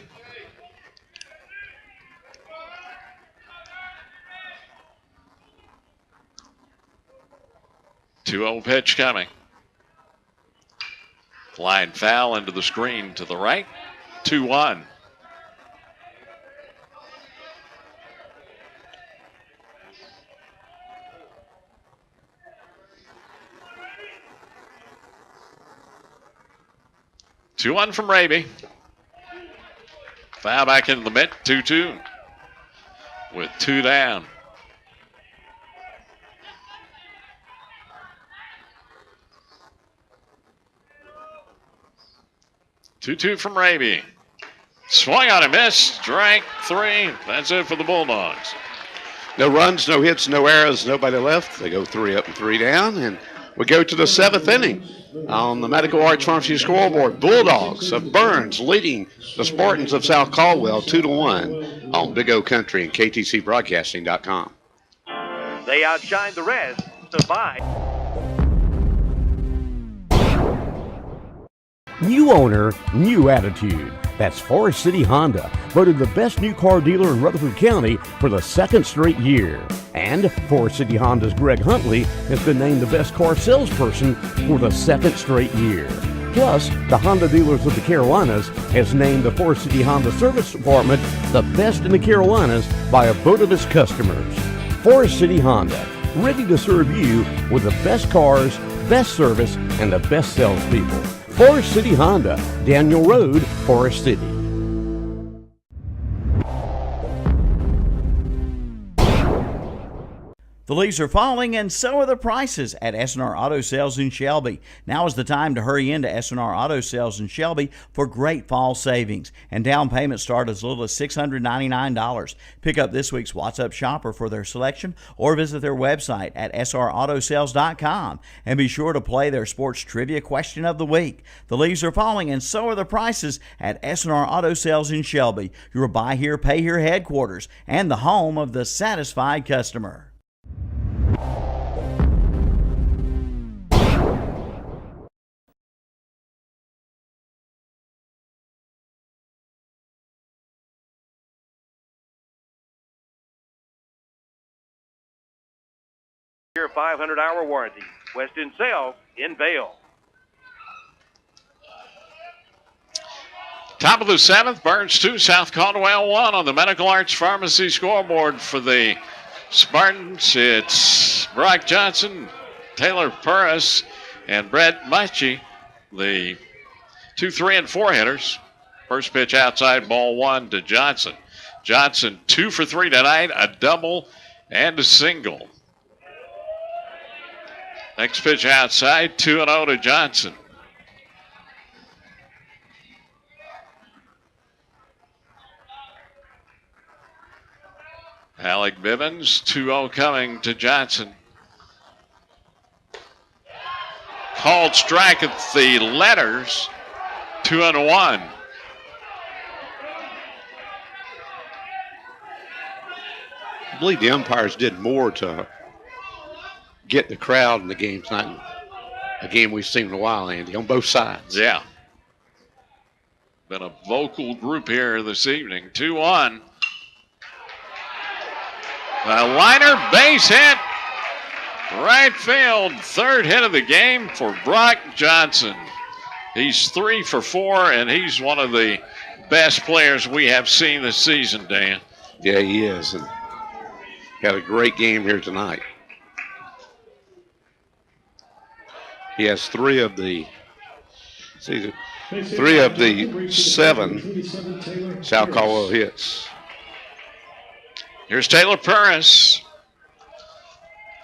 2-0 pitch coming. Line foul into the screen to the right. 2-1. Two-one from Raby. Foul back into the mid. 2-2 with 2 down. Two from Raby. Swung on a miss. Strike 3. That's it for the Bulldogs. No runs, no hits, no errors, nobody left. They go 3 up and 3 down, and we go to the 7th inning. On the Medical Arts Pharmacy scoreboard, Bulldogs of Burns leading the Spartans of South Caldwell 2-1 on Big O Country and KTCBroadcasting.com. They outshine the rest to 5. New owner, new attitude. That's Forest City Honda, voted the best new car dealer in Rutherford County for the 2nd straight year. And Forest City Honda's Greg Huntley has been named the best car salesperson for the 2nd straight year. Plus, the Honda Dealers of the Carolinas has named the Forest City Honda Service Department the best in the Carolinas by a vote of its customers. Forest City Honda, ready to serve you with the best cars, best service, and the best salespeople. Forest City Honda, Daniel Road, Forest City. The leaves are falling, and so are the prices at S&R Auto Sales in Shelby. Now is the time to hurry into S&R Auto Sales in Shelby for great fall savings. And down payments start as little as $699. Pick up this week's What's Up Shopper for their selection or visit their website at srautosales.com. And be sure to play their sports trivia question of the week. The leaves are falling, and so are the prices at S&R Auto Sales in Shelby, your buy here, pay here headquarters, and the home of the satisfied customer. Year 500-hour warranty. Weston Sales in Vail. Top of the 7th, Burns 2, South Caldwell 1 on the Medical Arts Pharmacy scoreboard for the Spartans. It's Brock Johnson, Taylor Purris, and Brett Muchie, the 2, 3, and 4 hitters. First pitch outside, ball 1 to Johnson. Johnson 2 for 3 tonight, a double and a single. Next pitch outside, 2-0 to Johnson. Alec Bivens, 2-0 coming to Johnson. Called strike at the letters, 2-1. I believe the umpires did more to get the crowd in the game tonight. A game we've seen in a while, Andy, on both sides. Yeah. Been a vocal group here this evening. 2-1. A liner, base hit, right field. Third hit of the game for Brock Johnson. He's 3 for 4, and he's one of the best players we have seen this season, Dan. Yeah, he is. And had a great game here tonight. He has 3 of the 7 South Caldwell hits. Here's Taylor Purris.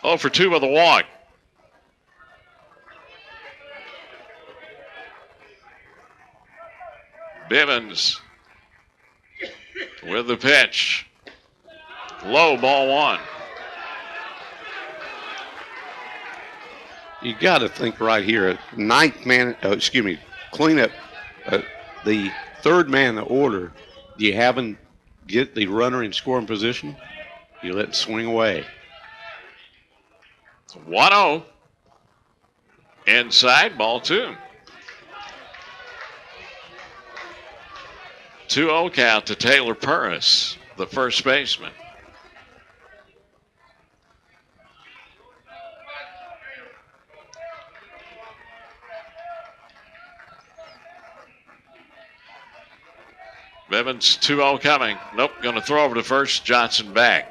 0 for 2 with a walk. Bivens with the pitch. Low, ball 1. You got to think right here, ninth man, cleanup, the third man in the order. Do you have him get the runner in scoring position? You let it swing away. 1-0. Inside, ball 2. 2-0 count to Taylor Purris, the first baseman. Bivens 2-0 coming. Nope, going to throw over to first. Johnson back.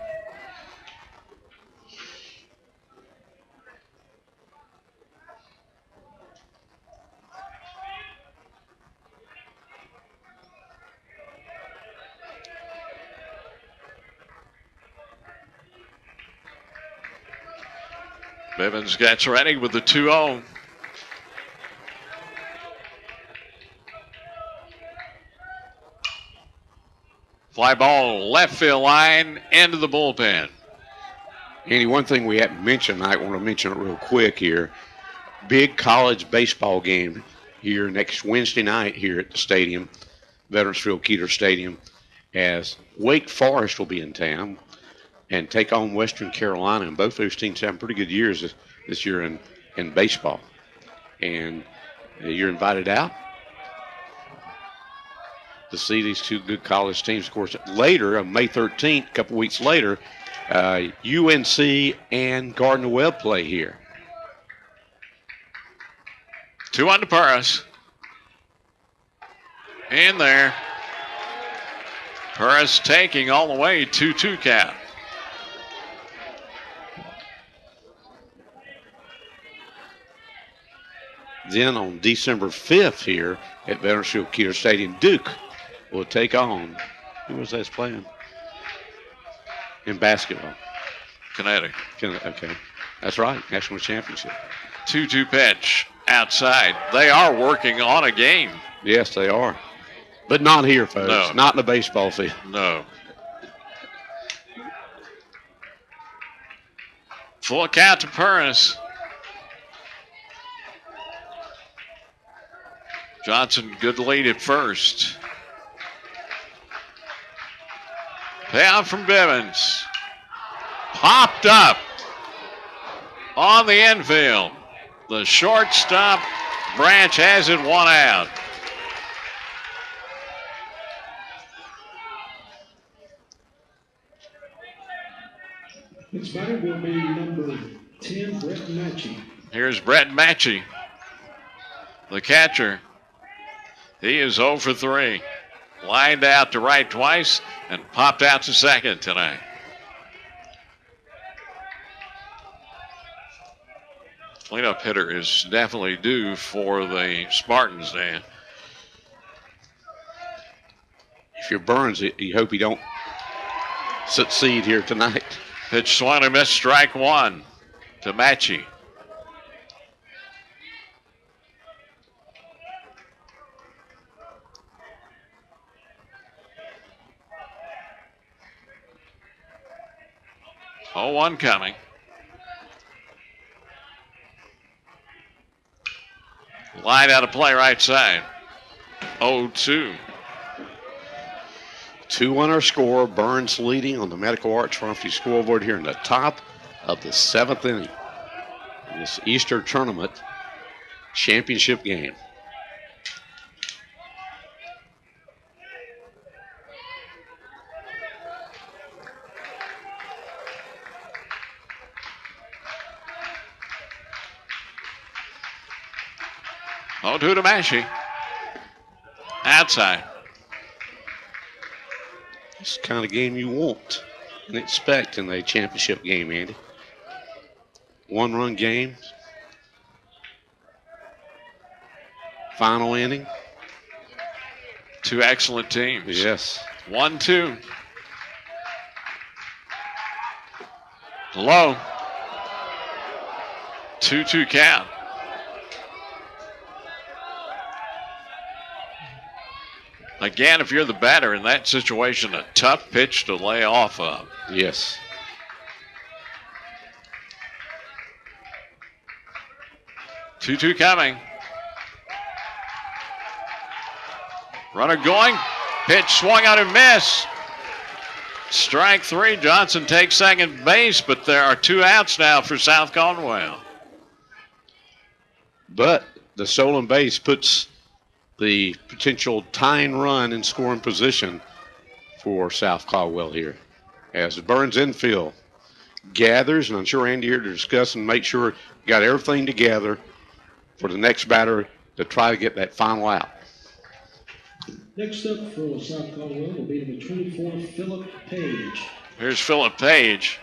Bivens gets ready with the 2-0. Fly ball left field line into the bullpen. Andy, one thing we haven't mentioned, I want to mention it real quick here. Big college baseball game here next Wednesday night here at the stadium, Veterans Field Stadium, as Wake Forest will be in town and take on Western Carolina. And both those teams have pretty good years this year in baseball. And you're invited out to see these two good college teams. Of course, later, on May 13th, a couple weeks later, UNC and Gardner-Webb play here. 2-1 to Paris. In there. Paris taking all the way 2-2 count. Then on December 5th here at Veterans Field Stadium, Duke will take on, who was that playing? In basketball. Connecticut. Okay. That's right. National championship. 2-2 pitch outside. They are working on a game. Yes, they are. But not here, folks. No. Not in the baseball field. No. Full count to Paris. Johnson, good lead at first. Payout from Bivens. Popped up on the infield. The shortstop, Branch, has it 1 out. Next batter will be number 10, Brett Matchey. Here's Brett Matchey, the catcher. He is 0 for 3. Lined out to right twice and popped out to second tonight. Cleanup hitter is definitely due for the Spartans, Dan. If you're Burns, you hope you don't succeed here tonight. Pitch swung and missed, strike 1 to Matchey. Oh, 1 coming. Line out of play right side. 0-2. 2-1 our score. Burns leading on the Medical Arts Pharmacy scoreboard here in the top of the 7th inning in this Easter tournament championship game. Oh, 2 to Matchey. Outside. It's the kind of game you want and expect in a championship game, Andy. 1-run game. Final inning. 2 excellent teams. Yes. 1-2. Low. 2-2 count. Again, if you're the batter in that situation, a tough pitch to lay off of. Yes. Two coming. Runner going. Pitch swung out and missed. Strike 3. Johnson takes second base, but there are 2 outs now for South Caldwell. But the stolen base puts the potential tying run in scoring position for South Caldwell here. As the Burns infield gathers, and I'm sure Andy here to discuss and make sure got everything together for the next batter to try to get that final out. Next up for South Caldwell will be number 24, Philip Page. Here's Philip Page.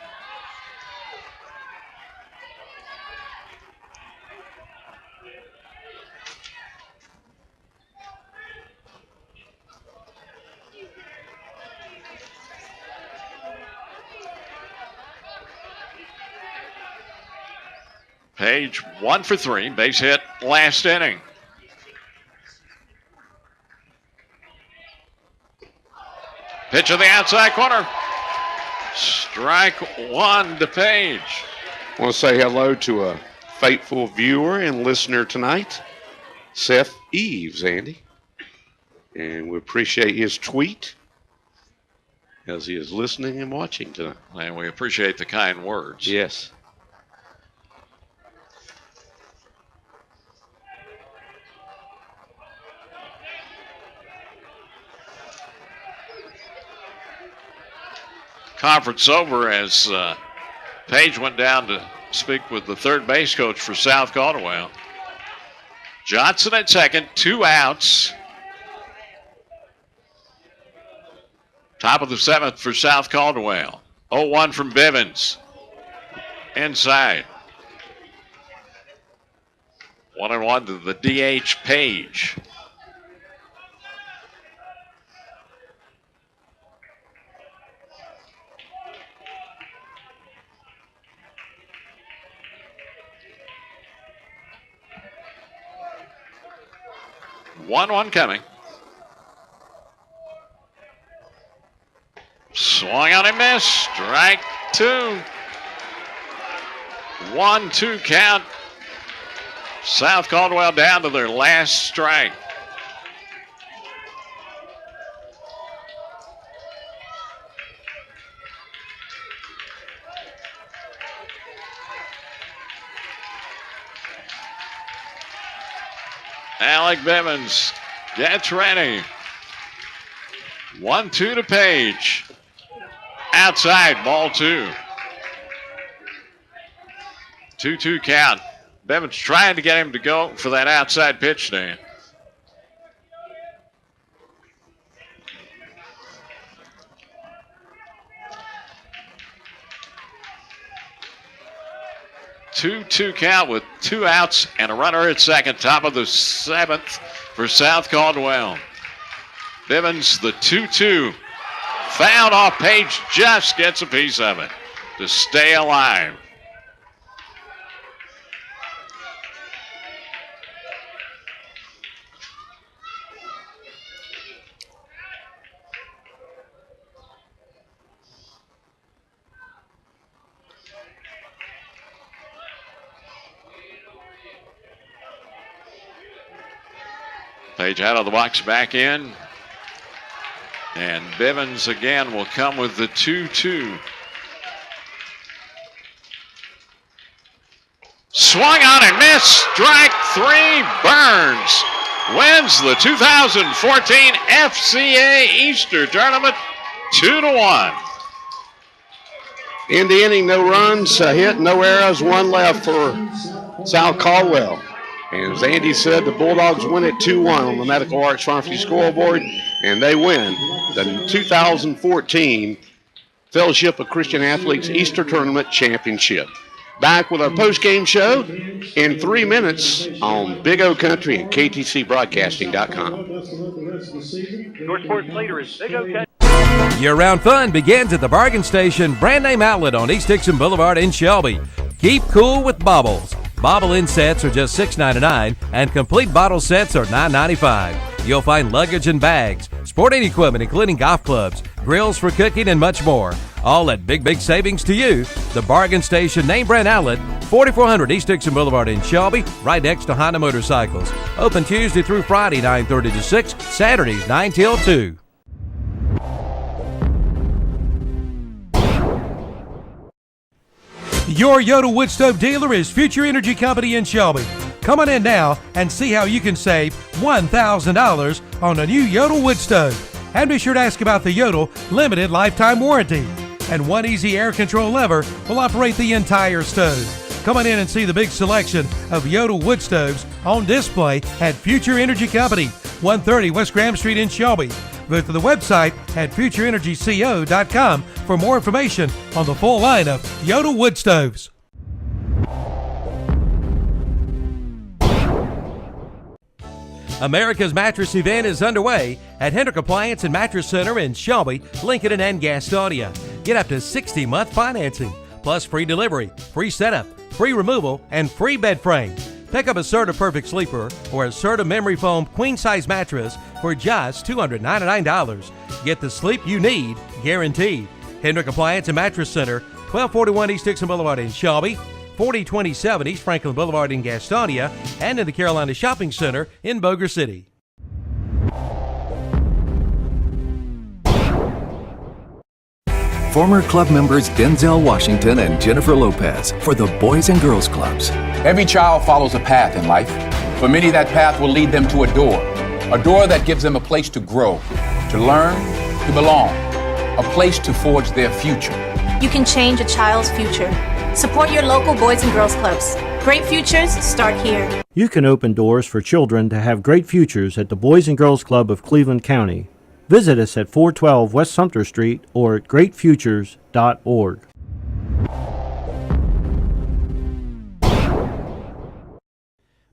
Page 1 for 3, base hit last inning. Pitch of the outside corner. Strike one to Page. I want to say hello to a faithful viewer and listener tonight, Seth Eves, Andy. And we appreciate his tweet as he is listening and watching tonight. And we appreciate the kind words. Yes. Conference over as Page went down to speak with the third base coach for South Caldwell. Johnson at second, 2 outs. Top of the 7th for South Caldwell. 0-1 from Bivens. Inside. 1-1 to the DH Page. One coming. Swung on and missed. Strike 2. 1-2 count. South Caldwell down to their last strike. Alec Bivens gets ready. 1-2 to Page. Outside, ball 2. 2-2 count. Bivens trying to get him to go for that outside pitch there. Two count with 2 outs and a runner at second. Top of the 7th for South Caldwell. Bivens, the 2-2. Fouled off. Page just gets a piece of it to stay alive. Page out of the box, back in. And Bivens again will come with the 2-2. Swung on and missed. Strike 3. Burns wins the 2014 FCA Easter Tournament 2-1. In the inning, no runs, a hit, no errors, 1 left for South Caldwell. And as Andy said, the Bulldogs win it 2-1 on the Medical Arts Pharmacy scoreboard, and they win the 2014 Fellowship of Christian Athletes Easter Tournament Championship. Back with our post-game show in 3 minutes on Big O Country and KTCBroadcasting.com. Your sports leader is Big O Country. Year-round fun begins at the Bargain Station brand name outlet on East Dixon Boulevard in Shelby. Keep cool with Baubles. Bobble in sets are just $6.99 and complete bottle sets are $9.95. You'll find luggage and bags, sporting equipment including golf clubs, grills for cooking, and much more. All at big savings to you. The Bargain Station name brand outlet, 4400 East Dixon Boulevard in Shelby, right next to Honda Motorcycles. Open Tuesday through Friday, 9:30 to 6, Saturdays, 9 till 2. Your Yodel wood stove dealer is Future Energy Company in Shelby. Come on in now and see how you can save $1,000 on a new Yodel wood stove. And be sure to ask about the Yodel limited lifetime warranty. And one easy air control lever will operate the entire stove. Come on in and see the big selection of Yodel wood stoves on display at Future Energy Company, 130 West Graham Street in Shelby. Visit the website at futureenergyco.com for more information on the full line of Yoda wood stoves. America's Mattress event is underway at Hendrick Appliance and Mattress Center in Shelby, Lincoln, and Gastonia. Get up to 60-month financing, plus free delivery, free setup, free removal, and free bed frame. Pick up a Serta Perfect Sleeper or a Serta Memory Foam queen-size mattress for just $299. Get the sleep you need, guaranteed. Hendrick Appliance and Mattress Center, 1241 East Dixon Boulevard in Shelby, 4027 East Franklin Boulevard in Gastonia, and in the Carolina Shopping Center in Boger City. Former club members Denzel Washington and Jennifer Lopez for the Boys and Girls Clubs. Every child follows a path in life. For many, that path will lead them to a door that gives them a place to grow, to learn, to belong, a place to forge their future. You can change a child's future. Support your local Boys and Girls Clubs. Great futures start here. You can open doors for children to have great futures at the Boys and Girls Club of Cleveland County. Visit us at 412 West Sumter Street or at greatfutures.org.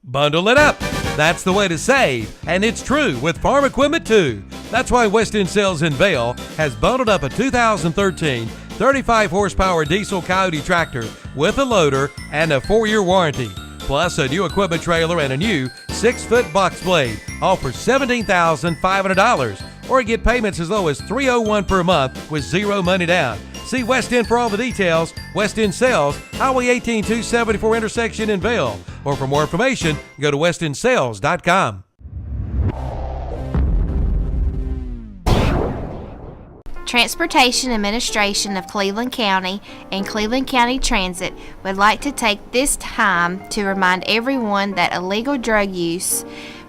Bundle it up. That's the way to save, and it's true with farm equipment too. That's why West End Sales in Vail has bundled up a 2013 35 horsepower diesel Coyote tractor with a loader and a 4-year warranty, plus a new equipment trailer and a new 6-foot box blade, all for $17,500, or get payments as low as $301 per month with zero money down. See West End for all the details. West End Sales, Highway 18 274 intersection in Vail. Or for more information, go to westendsales.com. Transportation Administration of Cleveland County and Cleveland County Transit would like to take this time to remind everyone that illegal drug use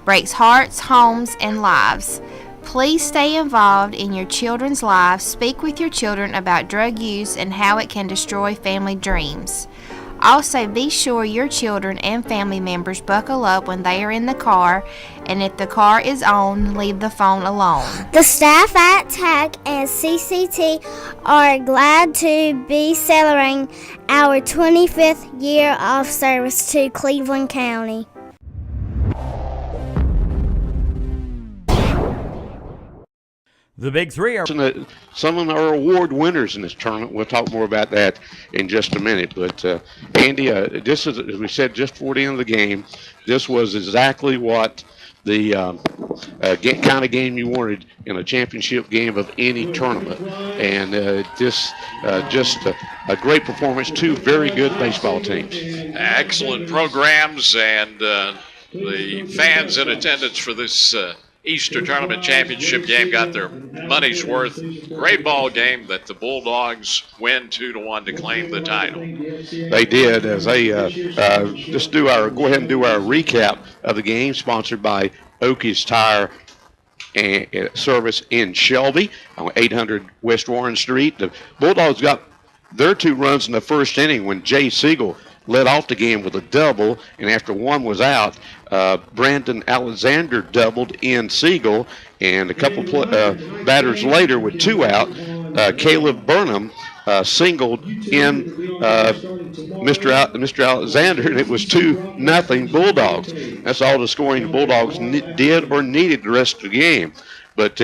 breaks hearts, homes, and lives. Please stay involved in your children's lives. Speak with your children about drug use and how it can destroy family dreams. Also, be sure your children and family members buckle up when they are in the car, and if the car is on, leave the phone alone. The staff at TAC and CCT are glad to be celebrating our 25th year of service to Cleveland County. The Big Three are... Some of them are award winners in this tournament. We'll talk more about that in just a minute. But, Andy, this is, as we said just before the end of the game, this was exactly what the kind of game you wanted in a championship game of any tournament. And just a great performance. Two very good baseball teams. Excellent programs, and the fans in attendance for this Easter Tournament Championship game got their money's worth. Great ball game that the Bulldogs win 2-1 to claim the title. They did. As they go ahead and do our recap of the game, sponsored by Oakey's Tire and Service in Shelby on 800 West Warren Street. The Bulldogs got their 2 runs in the first inning when Jay Siegel led off the game with a double, and after one was out, Brandon Alexander doubled in Siegel, and a couple batters later with 2 out, Caleb Burnham singled in Mr. Alexander, and it was 2-0 Bulldogs. That's all the scoring the Bulldogs did or needed the rest of the game. But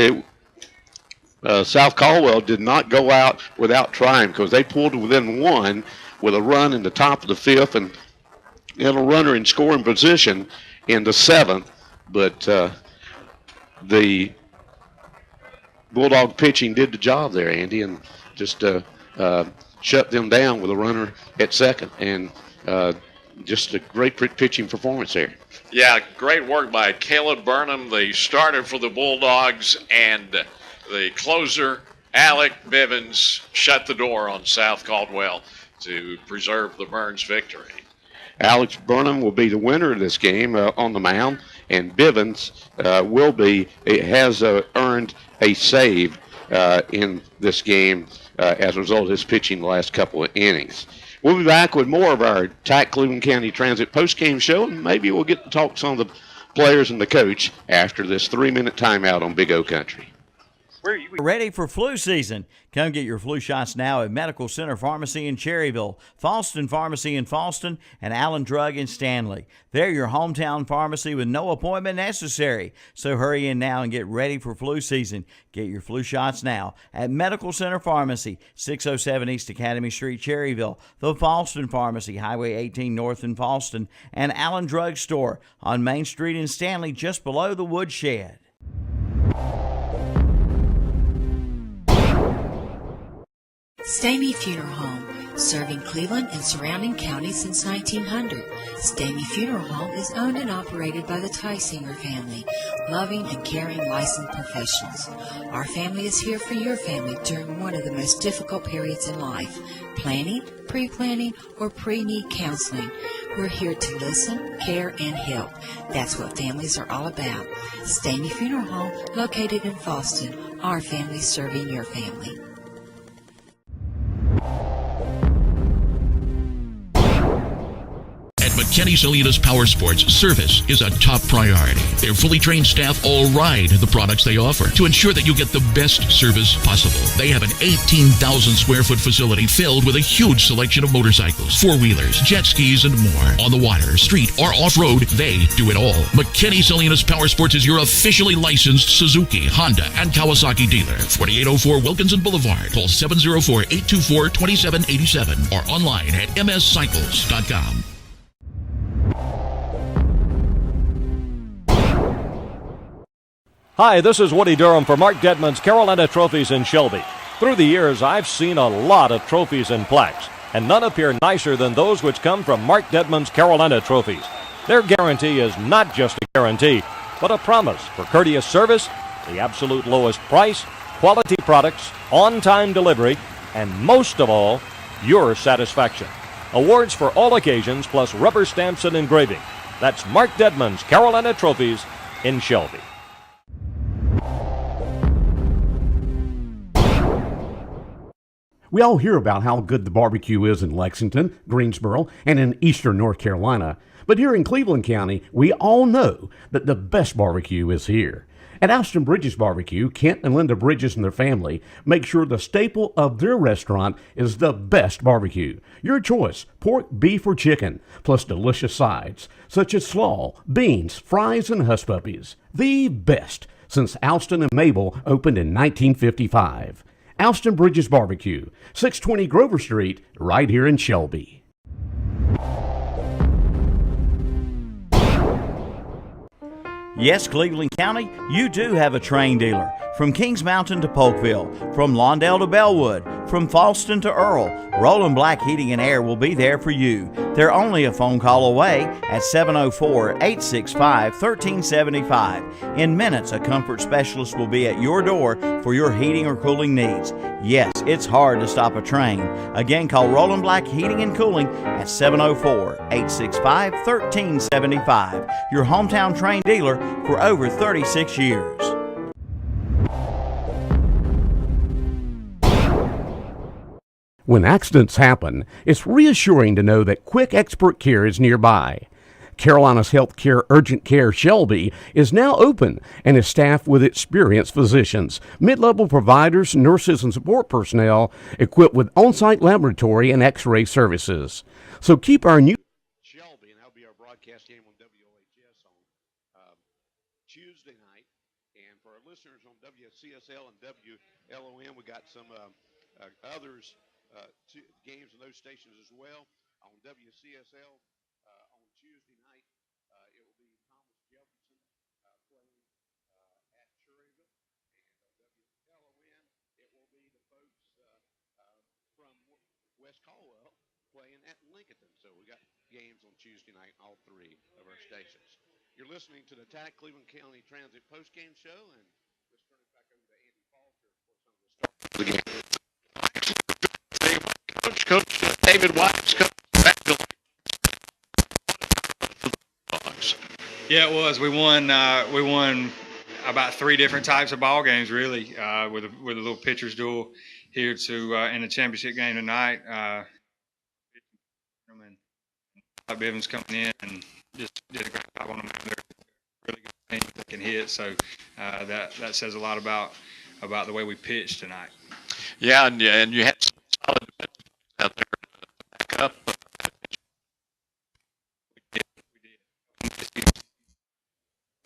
South Caldwell did not go out without trying, because they pulled within 1 with a run in the top of the 5th and a runner in scoring position in the 7th. But the Bulldog pitching did the job there, Andy, and just shut them down with a runner at second. And just a great pitching performance there. Yeah, great work by Caleb Burnham, the starter for the Bulldogs, and the closer, Alec Bivens, shut the door on South Caldwell to preserve the Burns victory. Alex Burnham will be the winner of this game on the mound, and Bivens has earned a save in this game as a result of his pitching the last couple of innings. We'll be back with more of our TAC Cleveland County Transit post-game show, and maybe we'll get to talk some of the players and the coach after this 3-minute timeout on Big O Country. Ready for flu season. Come get your flu shots now at Medical Center Pharmacy in Cherryville, Falston Pharmacy in Falston, and Allen Drug in Stanley. They're your hometown pharmacy with no appointment necessary. So hurry in now and get ready for flu season. Get your flu shots now at Medical Center Pharmacy, 607 East Academy Street, Cherryville, the Falston Pharmacy, Highway 18 North in Falston, and Allen Drug Store on Main Street in Stanley, just below the woodshed. Stamey Funeral Home, serving Cleveland and surrounding counties since 1900. Stamey Funeral Home is owned and operated by the Tysinger family, loving and caring licensed professionals. Our family is here for your family during one of the most difficult periods in life, planning, pre-planning, or pre-need counseling. We're here to listen, care, and help. That's what families are all about. Stamey Funeral Home, located in Falston, our family serving your family. McKinney Salinas Power Sports, service is a top priority. Their fully trained staff all ride the products they offer to ensure that you get the best service possible. They have an 18,000 square foot facility filled with a huge selection of motorcycles, four-wheelers, jet skis, and more. On the water, street, or off-road, they do it all. McKinney Salinas Power Sports is your officially licensed Suzuki, Honda, and Kawasaki dealer. 4804 Wilkinson Boulevard. Call 704-824-2787 or online at mscycles.com. Hi, this is Woody Durham for Mark Dedman's Carolina Trophies in Shelby. Through the years, I've seen a lot of trophies and plaques, and none appear nicer than those which come from Mark Dedman's Carolina Trophies. Their guarantee is not just a guarantee, but a promise for courteous service, the absolute lowest price, quality products, on-time delivery, and most of all, your satisfaction. Awards for all occasions, plus rubber stamps and engraving. That's Mark Dedman's Carolina Trophies in Shelby. We all hear about how good the barbecue is in Lexington, Greensboro, and in eastern North Carolina. But here in Cleveland County, we all know that the best barbecue is here. At Alston Bridges Barbecue, Kent and Linda Bridges and their family make sure the staple of their restaurant is the best barbecue. Your choice, pork, beef, or chicken, plus delicious sides, such as slaw, beans, fries, and hush puppies. The best since Alston and Mabel opened in 1955. Alston Bridges Barbecue, 620 Grover Street, right here in Shelby. Yes, Cleveland County, you do have a Train dealer. From Kings Mountain to Polkville, from Lawndale to Bellwood, from Falston to Earl, Roland Black Heating and Air will be there for you. They're only a phone call away at 704-865-1375. In minutes, a comfort specialist will be at your door for your heating or cooling needs. Yes, it's hard to stop a train. Again, call Roland Black Heating and Cooling at 704-865-1375. Your hometown Train dealer for over 36 years. When accidents happen, it's reassuring to know that quick expert care is nearby. Carolina's Healthcare Urgent Care Shelby is now open and is staffed with experienced physicians, mid-level providers, nurses, and support personnel equipped with on-site laboratory and x-ray services. So keep our new Shelby, and that'll be our broadcast game on WOHS on Tuesday night. And for our listeners on WCSL and WLON, we got some others games on those stations as well. On WCSL on Tuesday night, it will be Thomas Jefferson playing at Cherryville, and WLON, it will be the folks from West Caldwell playing at Lincoln. So we got games on Tuesday night, all three of our stations. You're listening to the TAC Cleveland County Transit postgame show, and let's turn it back over to Andy Foster for some of the start of the game. Coach David White's coming back to Bulldogs. Yeah, it was. We won about three different types of ball games, really, with a little pitcher's duel here in the championship game tonight. Bivens coming in and just did a great job on them. They're can hit. So that says a lot about the way we pitched tonight. Yeah, and you had some solid defense out there to back up.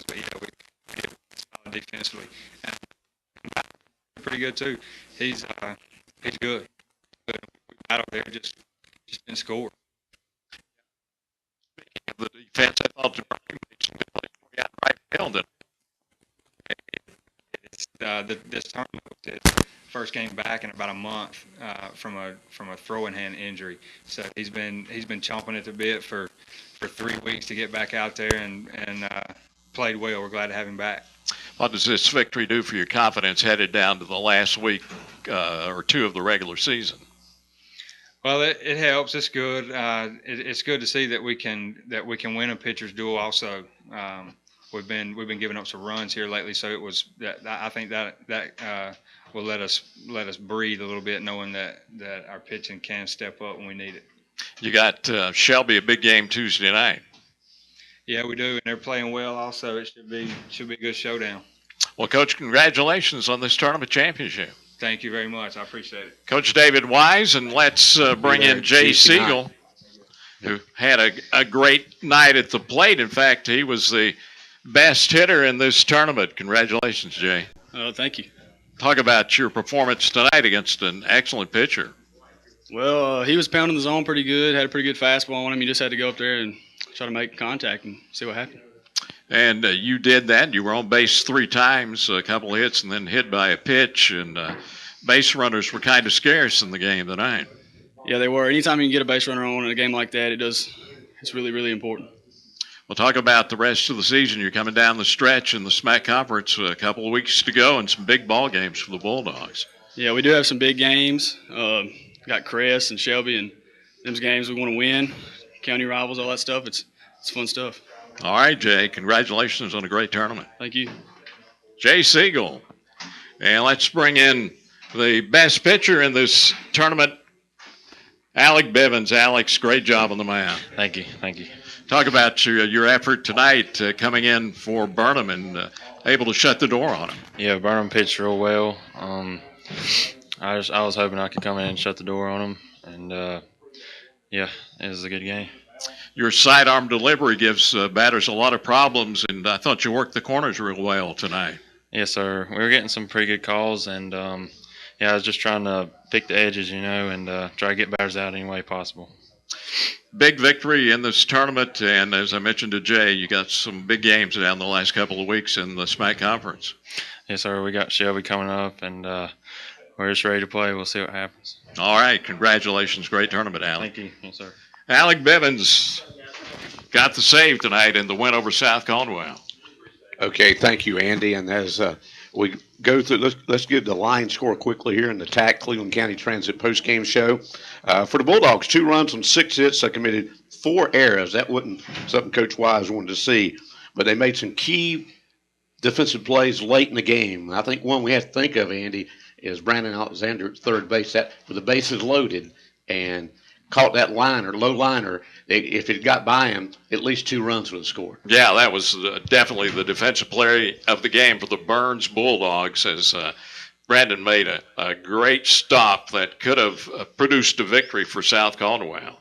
But yeah, we did solid defensively. And pretty good too. He's good. But we battled there, just didn't score. Speaking of the defense, I thought Jabari made some good plays for you out right field. It's this tournament was his first game back in about a month from a throwing hand injury. So he's been chomping at the bit for 3 weeks to get back out there and played well. We're glad to have him back. What does this victory do for your confidence headed down to the last week or two of the regular season? Well, it helps. It's good. It's good to see that we can win a pitcher's duel. Also, we've been giving up some runs here lately, so it was that I think that will let us breathe a little bit, knowing that our pitching can step up when we need it. You got Shelby, a big game Tuesday night. Yeah, we do, and they're playing well. Also, it should be a good showdown. Well, Coach, congratulations on this tournament championship. Thank you very much. I appreciate it. Coach David Wise, and let's bring in Jay Siegel, who had a great night at the plate. In fact, he was the best hitter in this tournament. Congratulations, Jay. Thank you. Talk about your performance tonight against an excellent pitcher. Well, he was pounding the zone pretty good, had a pretty good fastball on him. You just had to go up there and try to make contact and see what happened. And you did that. You were on base 3 times, a couple of hits, and then hit by a pitch. And base runners were kind of scarce in the game tonight. Yeah, they were. Anytime you can get a base runner on in a game like that, it's really, really important. We'll talk about the rest of the season. You're coming down the stretch in the SMAC Conference, a couple of weeks to go, and some big ball games for the Bulldogs. Yeah, we do have some big games. Got Crest and Shelby, and them's games we want to win. County rivals, all that stuff. It's fun stuff. All right, Jay. Congratulations on a great tournament. Thank you. Jay Siegel. And let's bring in the best pitcher in this tournament, Alec Bivens. Alex, great job on the mound. Thank you. Thank you. Talk about your effort tonight coming in for Burnham and able to shut the door on him. Yeah, Burnham pitched real well. I was hoping I could come in and shut the door on him, and yeah, it was a good game. Your sidearm delivery gives batters a lot of problems, and I thought you worked the corners real well tonight. Yes, sir. We were getting some pretty good calls, and yeah, I was just trying to pick the edges, and try to get batters out any way possible. Big victory in this tournament, and as I mentioned to Jay, you got some big games down the last couple of weeks in the SMAC Conference. Yes, sir. We got Shelby coming up, and we're just ready to play. We'll see what happens. All right. Congratulations. Great tournament, Alec. Thank you. Yes, sir. Alec Bivens got the save tonight in the win over South Caldwell. Okay, thank you, Andy. And as we go through, let's get the line score quickly here in the TAC Cleveland County Transit postgame show. For the Bulldogs, 2 runs on 6 hits. They committed 4 errors. That wasn't something Coach Wise wanted to see. But they made some key defensive plays late in the game. I think one we have to think of, Andy, is Brandon Alexander at third base. That with the bases loaded and caught that low liner. If it got by him, at least 2 runs would have scored. Yeah, that was definitely the defensive player of the game for the Burns Bulldogs, as Brandon made a great stop that could have produced a victory for South Caldwell.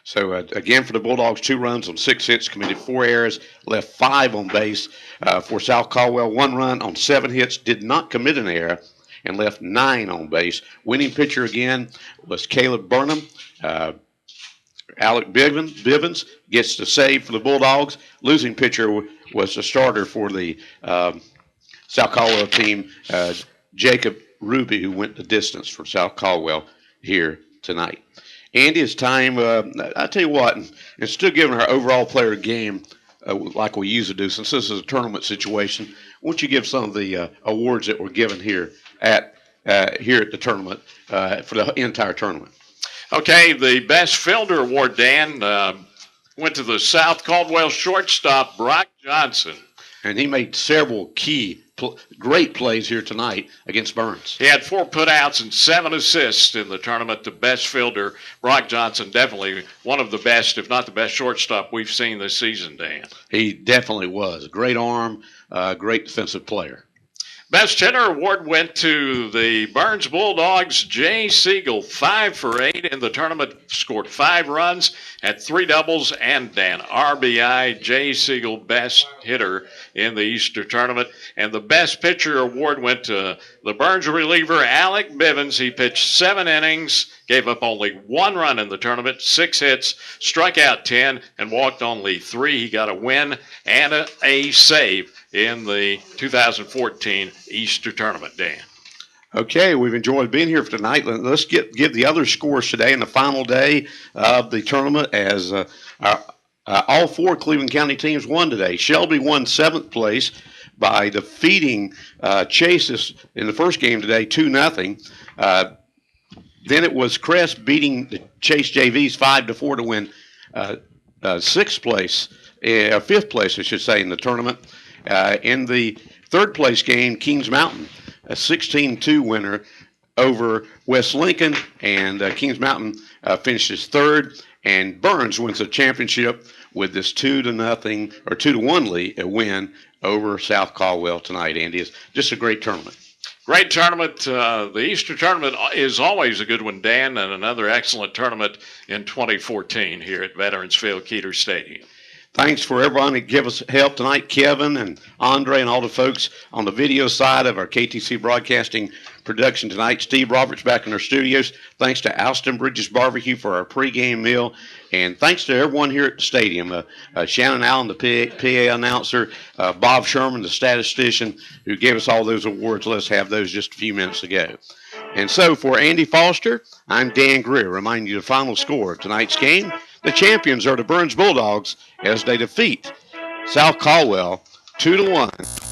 So, again, for the Bulldogs, 2 runs on 6 hits, committed 4 errors, left 5 on base. For South Caldwell, 1 run on 7 hits, did not commit an error, and left 9 on base. Winning pitcher again was Caleb Burnham. Alec Bivens gets the save for the Bulldogs. Losing pitcher was the starter for the South Caldwell team, Jacob Ruby, who went the distance for South Caldwell here tonight. Andy, it's time. I tell you what, instead of giving our overall player game like we usually do, since this is a tournament situation, why don't you give some of the awards that were given here at the tournament for the entire tournament? Okay, the best fielder award, Dan, went to the South Caldwell shortstop, Brock Johnson. And he made several key great plays here tonight against Burns. He had 4 putouts and 7 assists in the tournament. The best fielder, Brock Johnson, definitely one of the best, if not the best shortstop we've seen this season, Dan. He definitely was. Great arm, great defensive player. Best hitter award went to the Burns Bulldogs. Jay Siegel, 5 for 8 in the tournament, scored 5 runs, had 3 doubles and an RBI. Jay Siegel, best hitter in the Easter tournament. And the best pitcher award went to the Burns reliever, Alec Bivens. He pitched 7 innings, gave up only 1 run in the tournament, 6 hits, struck out 10, and walked only 3. He got a win and a save in the 2014 Easter tournament, Dan. Okay, we've enjoyed being here for tonight. Let's give the other scores today in the final day of the tournament as all 4 Cleveland County teams won today. Shelby won 7th place by defeating Chase in the first game today 2-0. Then it was Crest beating the Chase JVs 5-4 to win 6th place, 5th place, I should say, in the tournament. In the 3rd place game, Kings Mountain, a 16-2 winner over West Lincoln, and Kings Mountain finishes 3rd, and Burns wins the championship with this 2-0 or 2-1 lead, a win over South Caldwell tonight. Andy, it's just a great tournament. Great tournament. The Easter tournament is always a good one, Dan, and another excellent tournament in 2014 here at Veterans Field, Keeter Stadium. Thanks for everyone that gave us help tonight, Kevin and Andre and all the folks on the video side of our KTC Broadcasting production tonight. Steve Roberts back in our studios. Thanks to Alston Bridges Barbecue for our pregame meal. And thanks to everyone here at the stadium. Shannon Allen, the PA announcer, Bob Sherman, the statistician, who gave us all those awards. Let's have those just a few minutes ago. And so for Andy Foster, I'm Dan Greer, reminding you the final score of tonight's game. The champions are the Burns Bulldogs as they defeat South Caldwell 2-1.